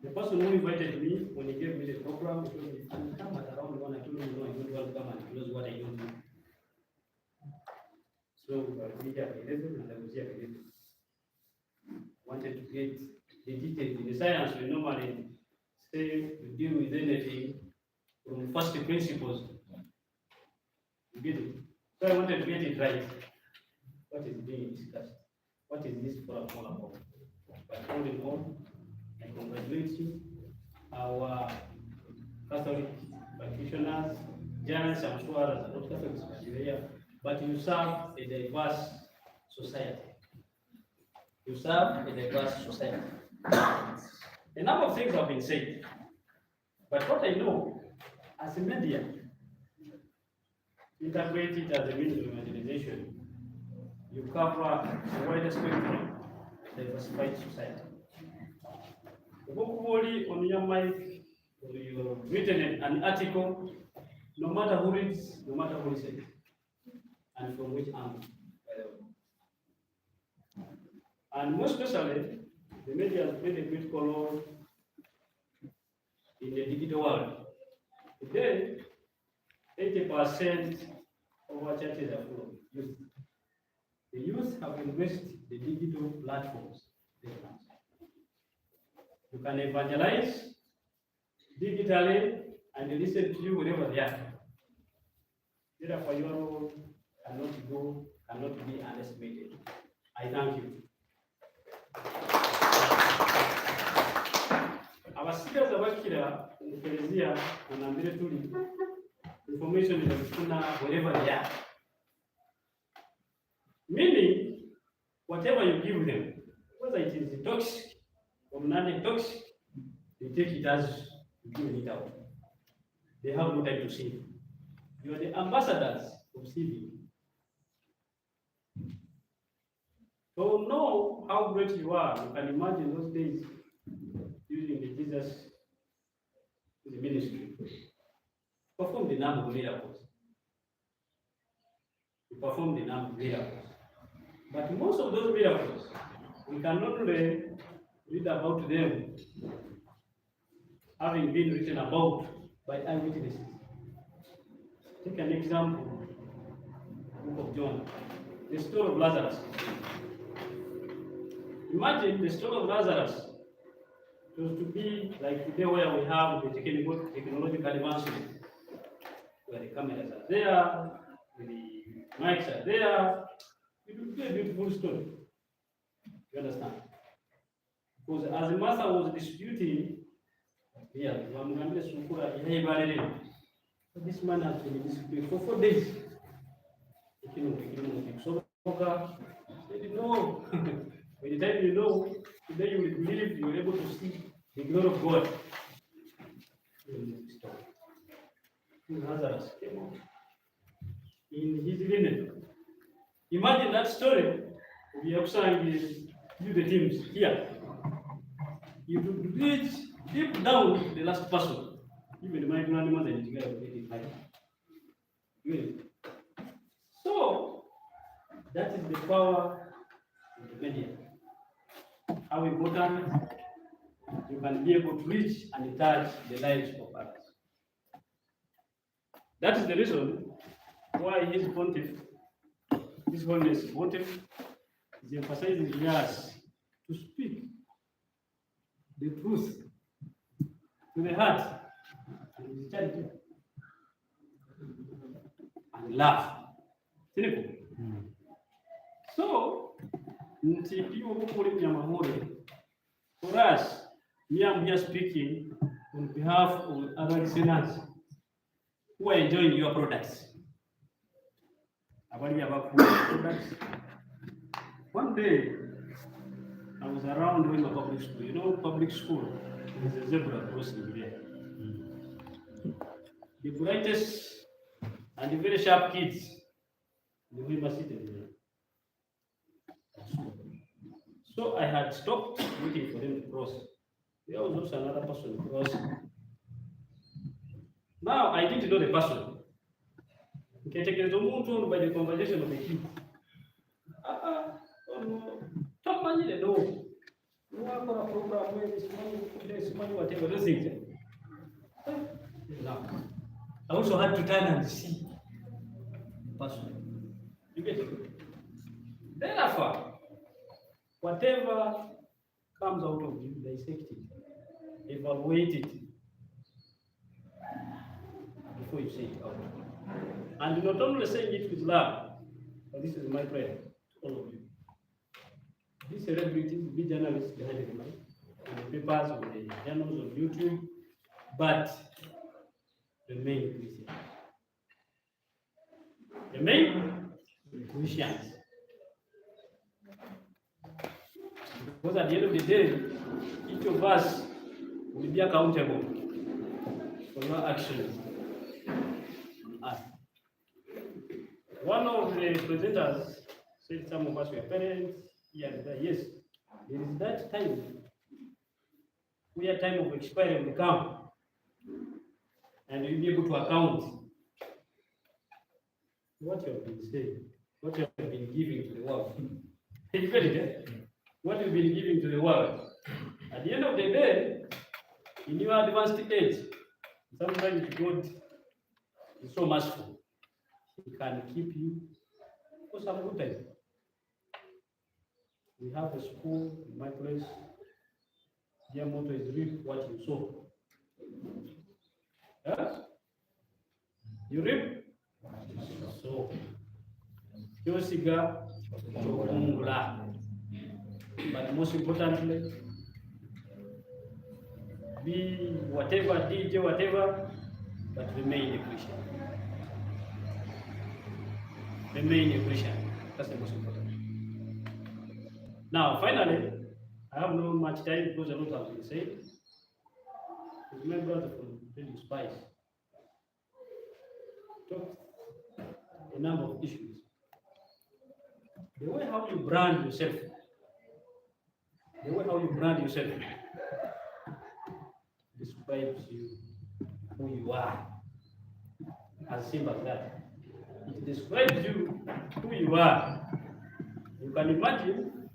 the person who invited me, when he gave me the program, he told me, "I'll come at around 1 or 2, no, I don't want to come and close what I don't do." So I was here at 11 and I was here at 11. Wanted to get the details in the science. We normally say we deal with anything from first principles. You get it? So I wanted to get it right. What is being discussed? What is this forum all about? But all in all, I congratulate you, our Catholic practitioners, journalists, I'm sure others are not Catholics, but you're here. But you serve a diverse society. You serve a diverse society. A number of things have been said. But what I know, as a media, integrated as a means of evangelization, you cover a wider spectrum, diversified society. Hopefully, on your mic, you've written an article, no matter who reads, no matter who listens, and from which angle, by the way. And most especially, the media has played a critical role in the digital world. Today, 80% of our churches are full of youth. The youth have embraced the digital platforms. You can evangelize digitally and they listen to you wherever they are. Therefore, your role cannot be underestimated. I thank you. Abasigaza bakira kukelezea unaambia tuli information inakuna wherever they are. Meaning, whatever you give them, whether it is toxic or non-toxic, they take it as you give it out. They have no time to save. You are the ambassadors of saving. To know how great you are, you can imagine those days using the Jesus in the ministry. Perform the number of miracles. performed a number of miracles. But most of those miracles, we cannot really read about them having been written about by eyewitnesses. Take an example, book of John, the story of Lazarus. Imagine the story of Lazarus. It was to be like today where we have the technological advancement, where the cameras are there, the mics are there. It would be a beautiful story. You understand? Because as Martha was disputing, this man has been in this place for 4 days. So, said, no. By the time you know, today you will believe you are able to see the glory of God. Lazarus came out in his linen. Imagine that story. We have sang you the teams here. You would reach deep down to the last person. Even my grandmother and together with it like really. So that is the power of the media. How important you can be able to reach and touch the lives of others. That is the reason why His Pontiff, His Holiness Pontiff, is emphasizing in us to speak the truth to the heart and charity and love. Simple. So, for us, me, I'm here speaking on behalf of other listeners who are enjoying your products. About your products. One day, I was around doing a public school. You know, public school is a zebra crossing there. The brightest and the very sharp kids, they were sitting there. So I had stopped waiting for them to cross. There was also another person crossing. Now I didn't know the person. Okay, take it by the conversation of the kids. Top money they know. You have a program where this money, whatever those things. Now, I also had to turn and see the person. You get it? Therefore, whatever comes out of you, dissect it, evaluate it before you say it out. And not only saying it with love, but this is my prayer to all of you. These celebrities, be journalists behind the mic, on the papers, on the journals, on YouTube, but remain Christians. Remain Christians. Because at the end of the day, each of us will be accountable for our actions. One of the presenters said some of us were parents here and there. Yes, there is that time where time of expiry will come and you'll be able to account what you have been saying, what you have been giving to the world. You get it? What you've been giving to the world. At the end of the day, in your advanced age, sometimes God is so merciful. He can keep you for some good time. We have a school in my place. Their motto is reap what you sow. Yeah? You reap? So, Josiga, but most importantly, be whatever, DJ, whatever, but remain a Christian. Remain a Christian. That's the most important. Now, finally, I have no much time because a lot has been said. With my brother from Trading Spice, talked a number of issues. The way how you brand yourself, describes you, who you are, as simple as that. It describes you, who you are. You can imagine,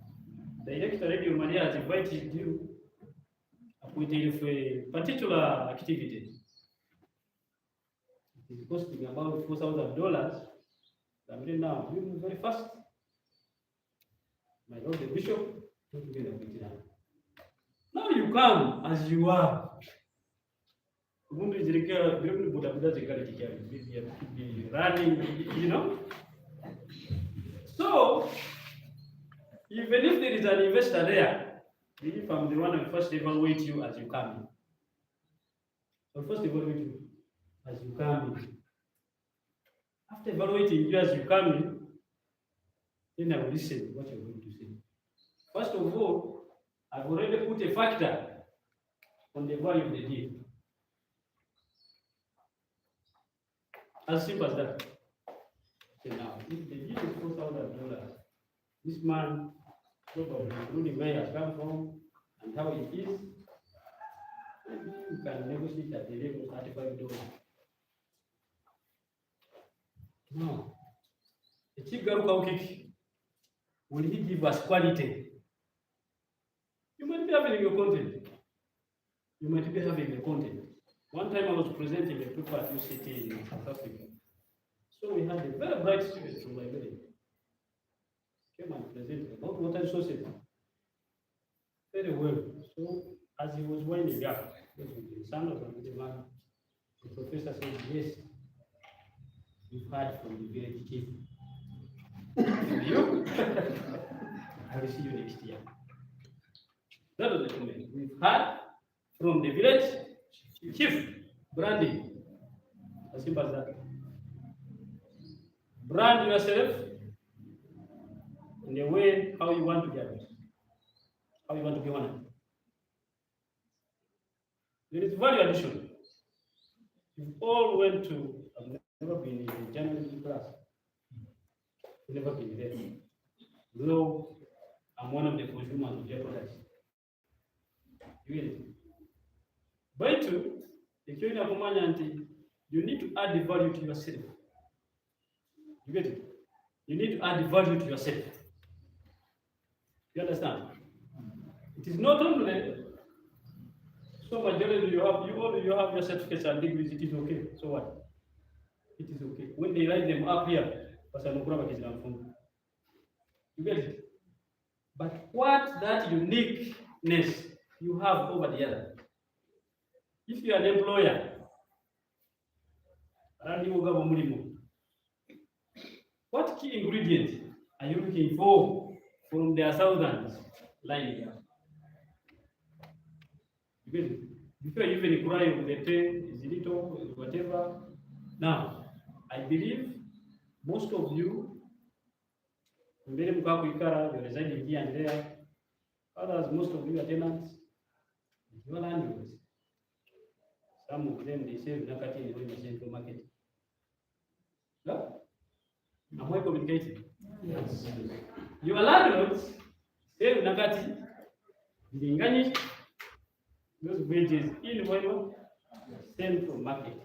Director Radio Mania has invited you with a particular activity. It is costing about $4,000. I'm doing now, you move very fast. My Lord the Bishop, don't get a bit now. Now you come as you are. Running, you know. So, even if there is an investor there, if I'm the one who first evaluate you as you come in. I'll first evaluate you as you come in. After evaluating you as you come in, then I will listen to what you're going to say. First of all, I've already put a factor on the value of the deal. As simple as that. Okay, now, if the deal is $4,000, this man, probably including where he has come from and how it is, maybe you can negotiate at the level of $35. Now, the chief Garuka will he give us quality? You might be having your content. You might be having the content. One time I was presenting a paper at UCT in South Africa. So we had a very bright student from Liberia. Came and presented about water resources. Very well. So as he was winding up, the son of the man, the professor said, yes, we've heard from the village chief. You? I will see you next year. That was the comment. We've heard from the village chief, branding. As simple as that. Brand yourself in the way how you want to get it, how you want to be honored. There is value addition. You all went to, I've never been in a journalism class. I've never been there. Though I'm one of the consumers of jeopardize. You get it? But you need to add the value to yourself. You get it? You need to add the value to yourself. You understand? It is not only so majority you have your certificates and degrees, it is okay. So what? It is okay. When they write them up here, you get it? But what that uniqueness you have over the other? If you are an employer, what key ingredient are you looking for from their thousands lining up? Before you even cry over the pen, is it all, whatever. Now, I believe most of you, you're residing here and there. Others, most of you are tenants, you are landlords. Some of them, they say, Nakati in the central market. No? Am I communicating? Yes. Your landlords say Nakati, Lingani, those wages in Wema, central market.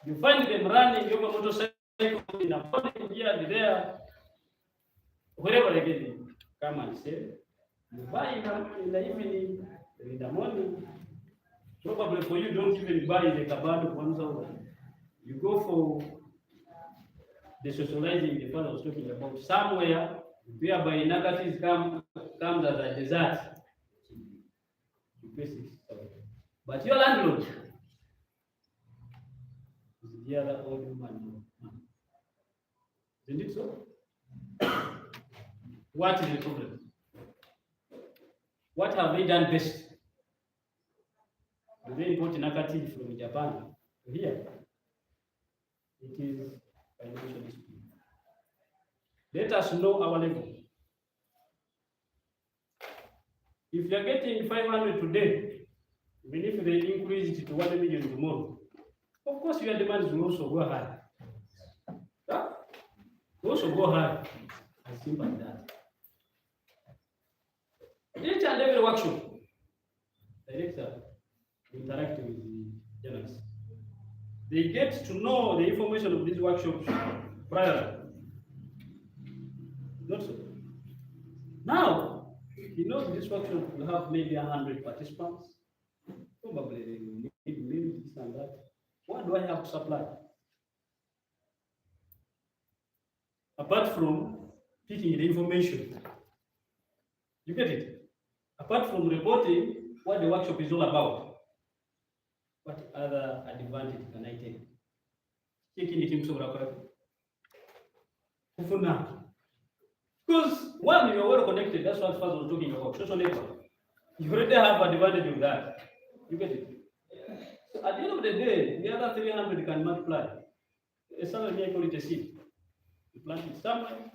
You find them running over motorcycle in a morning here and there, wherever they get it, come and sell. You buy them in the evening, in the morning. Probably for you, don't even buy the cabana 1,000. You go for the socializing the father was talking about, somewhere whereby Nagatis comes as a dessert. You pay 6,000. But your landlord is the other old woman. Isn't it so? What is the problem? What have they done best? They import Nakati from Japan to here. It is financial dispute. Let us know our level. If you are getting 500 today, even if they increase it to 1 million tomorrow, of course your demands will also go high. Huh? Will also go high. As simple as that. Each and every workshop, director interact with the journalists. They get to know the information of these workshops prior. Not so. Now, this workshop will have maybe 100 participants. Probably they will need meals, this and that. What do I have to supply? Apart from picking the information. You get it? Apart from reporting what the workshop is all about, what other advantage can I take? Taking it into because one, you're well connected, that's what Faz was talking about, social network. You already have advantage of that. You get it? So at the end of the day, the other 300 can multiply. Someone may call it a seed. You plant it somewhere,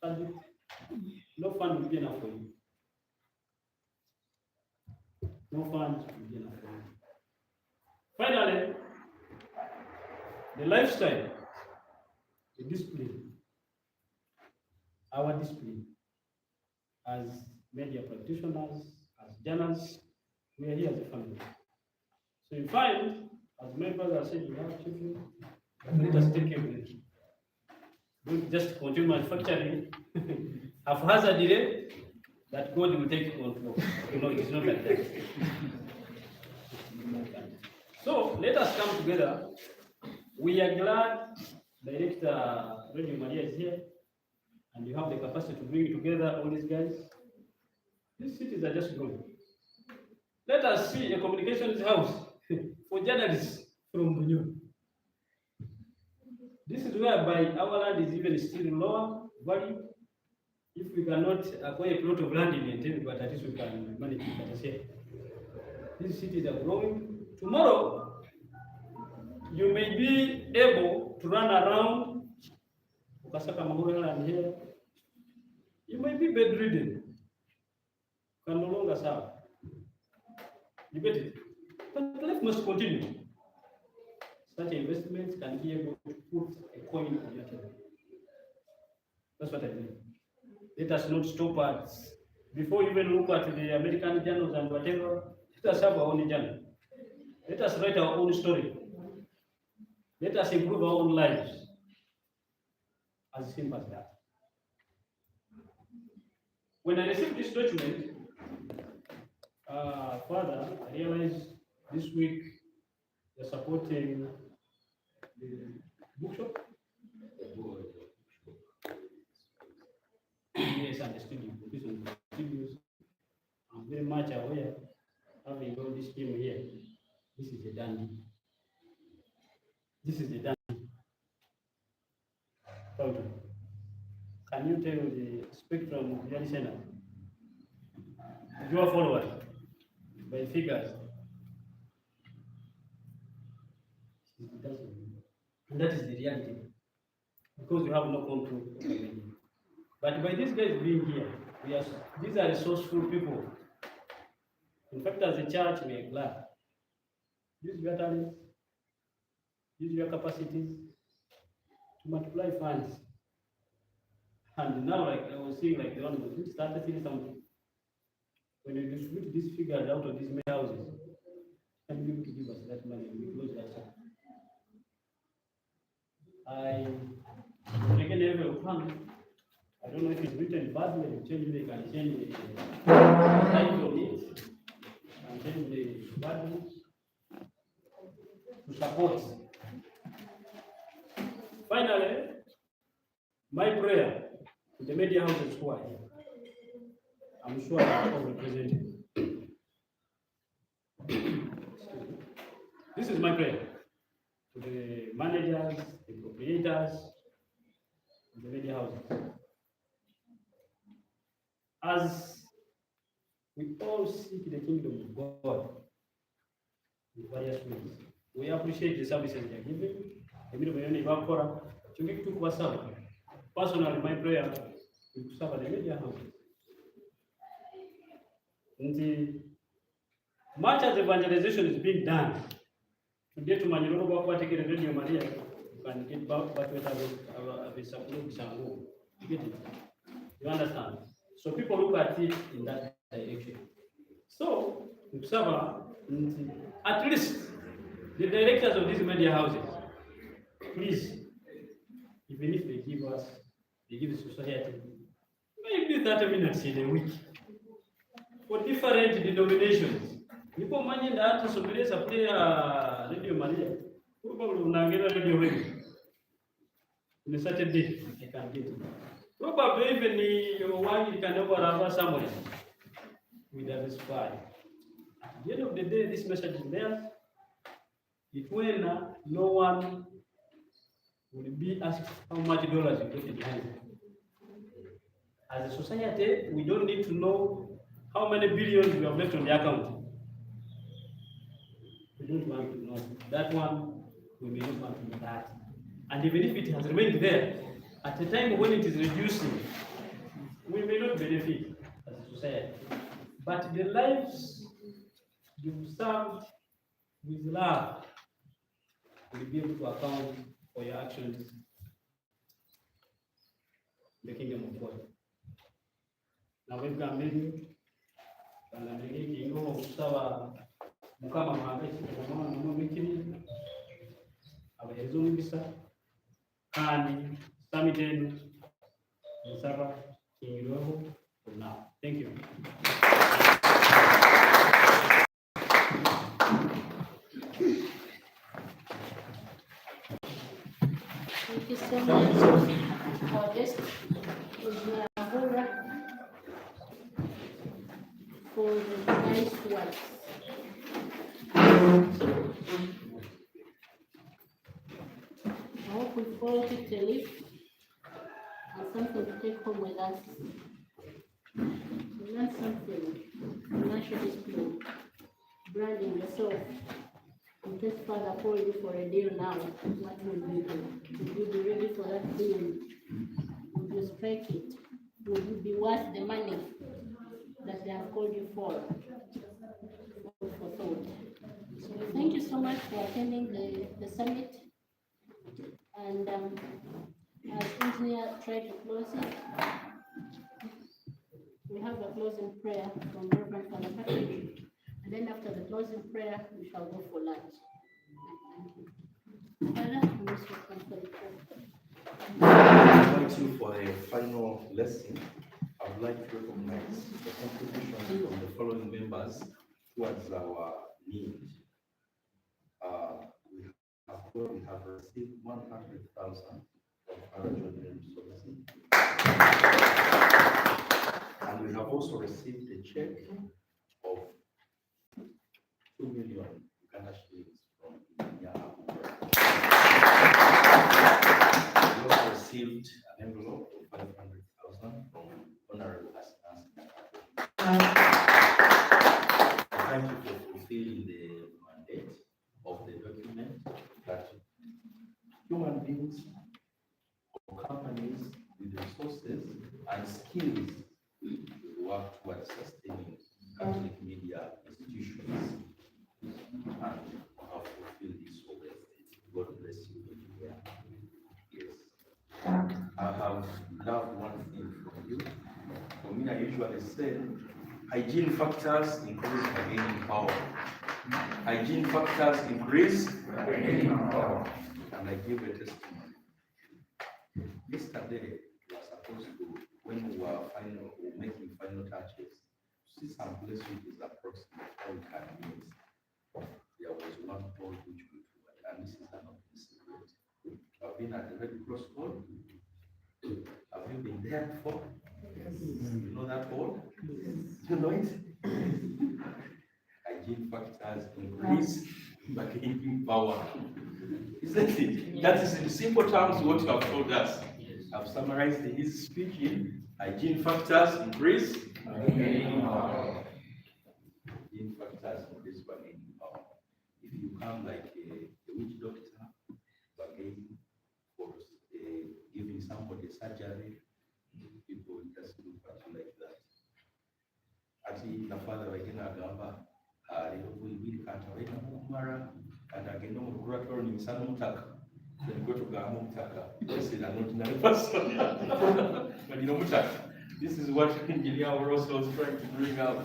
and no fund will be enough for you. No funds will be enough for you. Finally, the lifestyle, the discipline, our discipline as media practitioners, as journalists, we are here as a family. So you find, as my brother said, you have children, let us take care of them. Don't just continue manufacturing haphazardly that God will take control. It's not like that. So let us come together. We are glad Director Radio Maria is here, and you have the capacity to bring together all these guys. These cities are just growing. Let us see a communications house for journalists from Bunyu. This is whereby our land is even still lower value. If we cannot acquire a plot of land in Entebbe, but at least we can manage it. These cities are growing. Tomorrow, you may be able to run around Ukasaka Mahura land here. You may be bedridden. You can no longer serve. You get it? But life must continue. Such investments can be able to put a coin on your table. That's what I mean. Let us not stop at, before you even look at the American journals and whatever, let us have our own journal. Let us write our own story. Let us improve our own lives. As simple as that. When I received this document, further, I realized this week they're supporting the bookshop. Yes, and the studio, studios. I'm very much aware, having all this team here. This is a dandy. This is the dandy. Can you tell the spectrum of the listener? You are followers by figures. And that is the reality. Because you have no control. But by these guys being here, these are resourceful people. In fact, as a church, we are glad. Use your talents, use your capacities to multiply funds. And now, like I was saying, like the one who started seeing something. When you distribute these figures out of these many houses, can you to give us that money and we close that chapter? I taken every fund. I don't know if it's written badly, they can change the title of it, and change the values to support. Finally, my prayer to the media houses who are here, I'm sure I'm all represented. This is my prayer to the managers, the proprietors, of the media houses. As we all seek the kingdom of God in various ways, we appreciate the services they are giving. Personally, my prayer is to serve the media houses. And much as evangelization is being done, today to Maniloro take a Radio Maria, you can get back with a support. You get it? You understand? So people look at it in that direction. So, at least the directors of these media houses, please even if they give the society maybe 30 minutes in a week for different denominations. Nipo manye nda hata someleza player Radio Maria. Probably unaangalia radio wewe. On a Saturday, I can get it. Probably even one you can over somewhere with a spy. At the end of the day, this message is there. If when no one will be asked how much dollars you get in hand. As a society, we don't need to know how many billions we have left on the account. We don't want to know that one. We may not want to know that. And even if it has remained there, at a time when it is reducing, we may not benefit as a society. But the lives you served with love will be able to account for your actions in the kingdom of God. Now we've got many, and I'm thinking, Mukama Mahagachi, Mama Mikini, Abayezo Mubisa, Kani, Samiten, Musara, Kingiroho, for now. Thank you. Thank you so much. Our guest is Ahura for the nice words. I hope we all get a lift and something to take home with us. We learn something, financial discipline, branding yourself. In case Father called you for a deal now, what will you do? Will you be ready for that deal? Will you strike it? Will you be worth the money that they have called you for? Food for thought. So thank you so much for attending the summit. And as engineer tried to close it, we have a closing prayer from Reverend Father Patrick. And then after the closing prayer, we shall go for lunch. Father, I wish you come for the prayer. Thank you for the final lesson. I would like to recognize the contribution from the following members towards our need. We have received 100,000 from our children resources. And we have also received a check of 2 million Uganda shillings from India. We also received an envelope of 500,000 from Honorable Assistant. Thank you for fulfilling the mandate of the document that human beings or companies with resources and skills will work towards sustaining Catholic media institutions. And have fulfilled this over. God bless you. Yes. I have loved one thing from you. For me, I usually say, hygiene factors increase bargaining power. Hygiene factors increase bargaining power. And I give a testimony. Yesterday, we were supposed to, when we were making final touches, see some place which is approximately 4 minutes. There was one hall which we toured, and this is an open secret. I've been at the Red Cross Hall. Have you been there before? Yes. You know that hall? Yes. You know it? Hygiene factors increase bargaining power. Isn't it? That is in simple terms what you have told us. I've summarized his speech in hygiene factors increase bargaining power. Hygiene factors increase bargaining power. If you come like a witch doctor, bargaining for giving somebody surgery, people will just look at you like that. Ati na father wagena agamba lero bwibiri kanta wena kumara and agenda mu laboratory ni misana mutaka. Then go to Gamo Mutaka. This is an ordinary person. But you know Mutaka. This is what engineer Rosso was trying to bring out.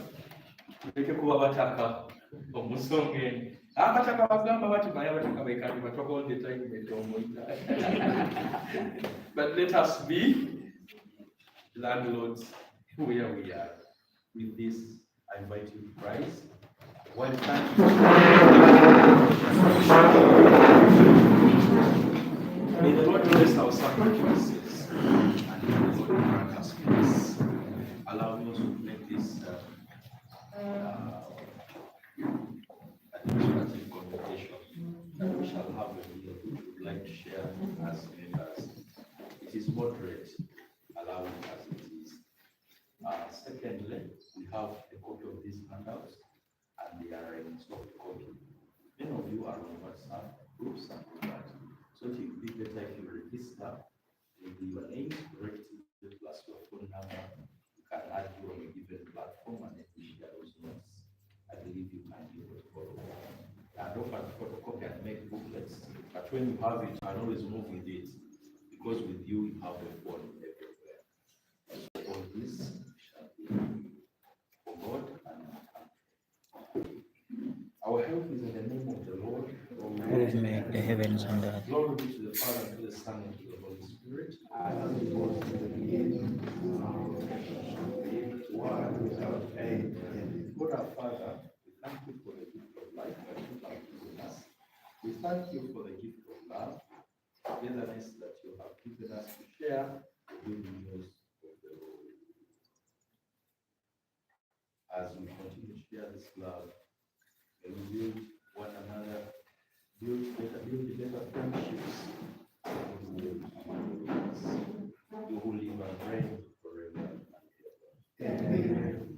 Make a kuba bataka or Musongen. Abataka bagamba bati baya bataka baikani bataka all the time betomboita. But let us be landlords where we are. With this, I invite you to rise. While thanking may the Lord bless our sacrifices and may the Lord grant us peace. Allow me also to make this administrative convocation that we shall have a meal we would like to share as members. It is moderate, allow it as it is. Secondly, we have a copy of these handouts and they are in soft copy. Many of you are on WhatsApp groups and all that. So it would be better if you register with your name, directly plus your phone number. You can add you on a given platform and then we share those notes. I believe you can be able to follow. I don't want to photocopy and make booklets, but when you have it, I'll always move with it because with you, you have the phone everywhere. All this shall be for God and our help is in the name of the Lord. Who made the heavens and earth. Glory be to the Father, and to the Son, and to the Holy Spirit. As it was in the beginning, now, one without end. God our Father, we thank you for the gift of life that you have given us. We thank you for the gift of love, togetherness that you have given us to share the good news of the Lord. As we continue to share this love, may we build one another, build better friendships, you will live and reign forever and ever. Amen.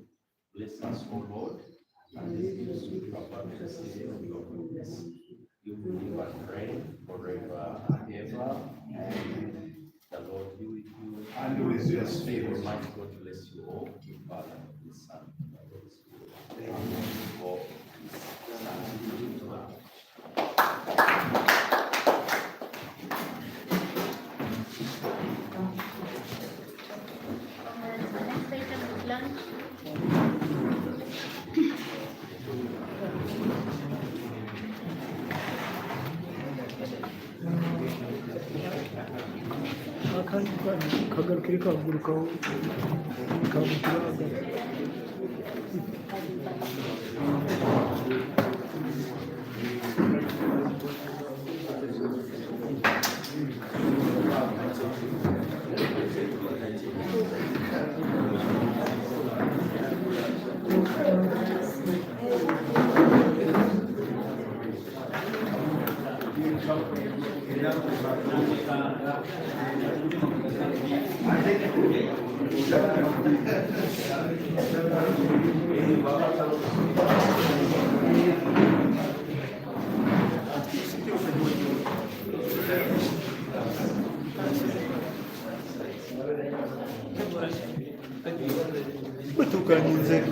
Bless us, O Lord, and this gives you about the seal of your goodness. You will live and reign forever and ever. Amen. The Lord be with you and with your spirit. Almighty God bless you all, the Father, the Son, and the Holy Spirit. Amen. For Next item is lunch. kagarukire kagurukaho kabukiraga Betul kan, Zek?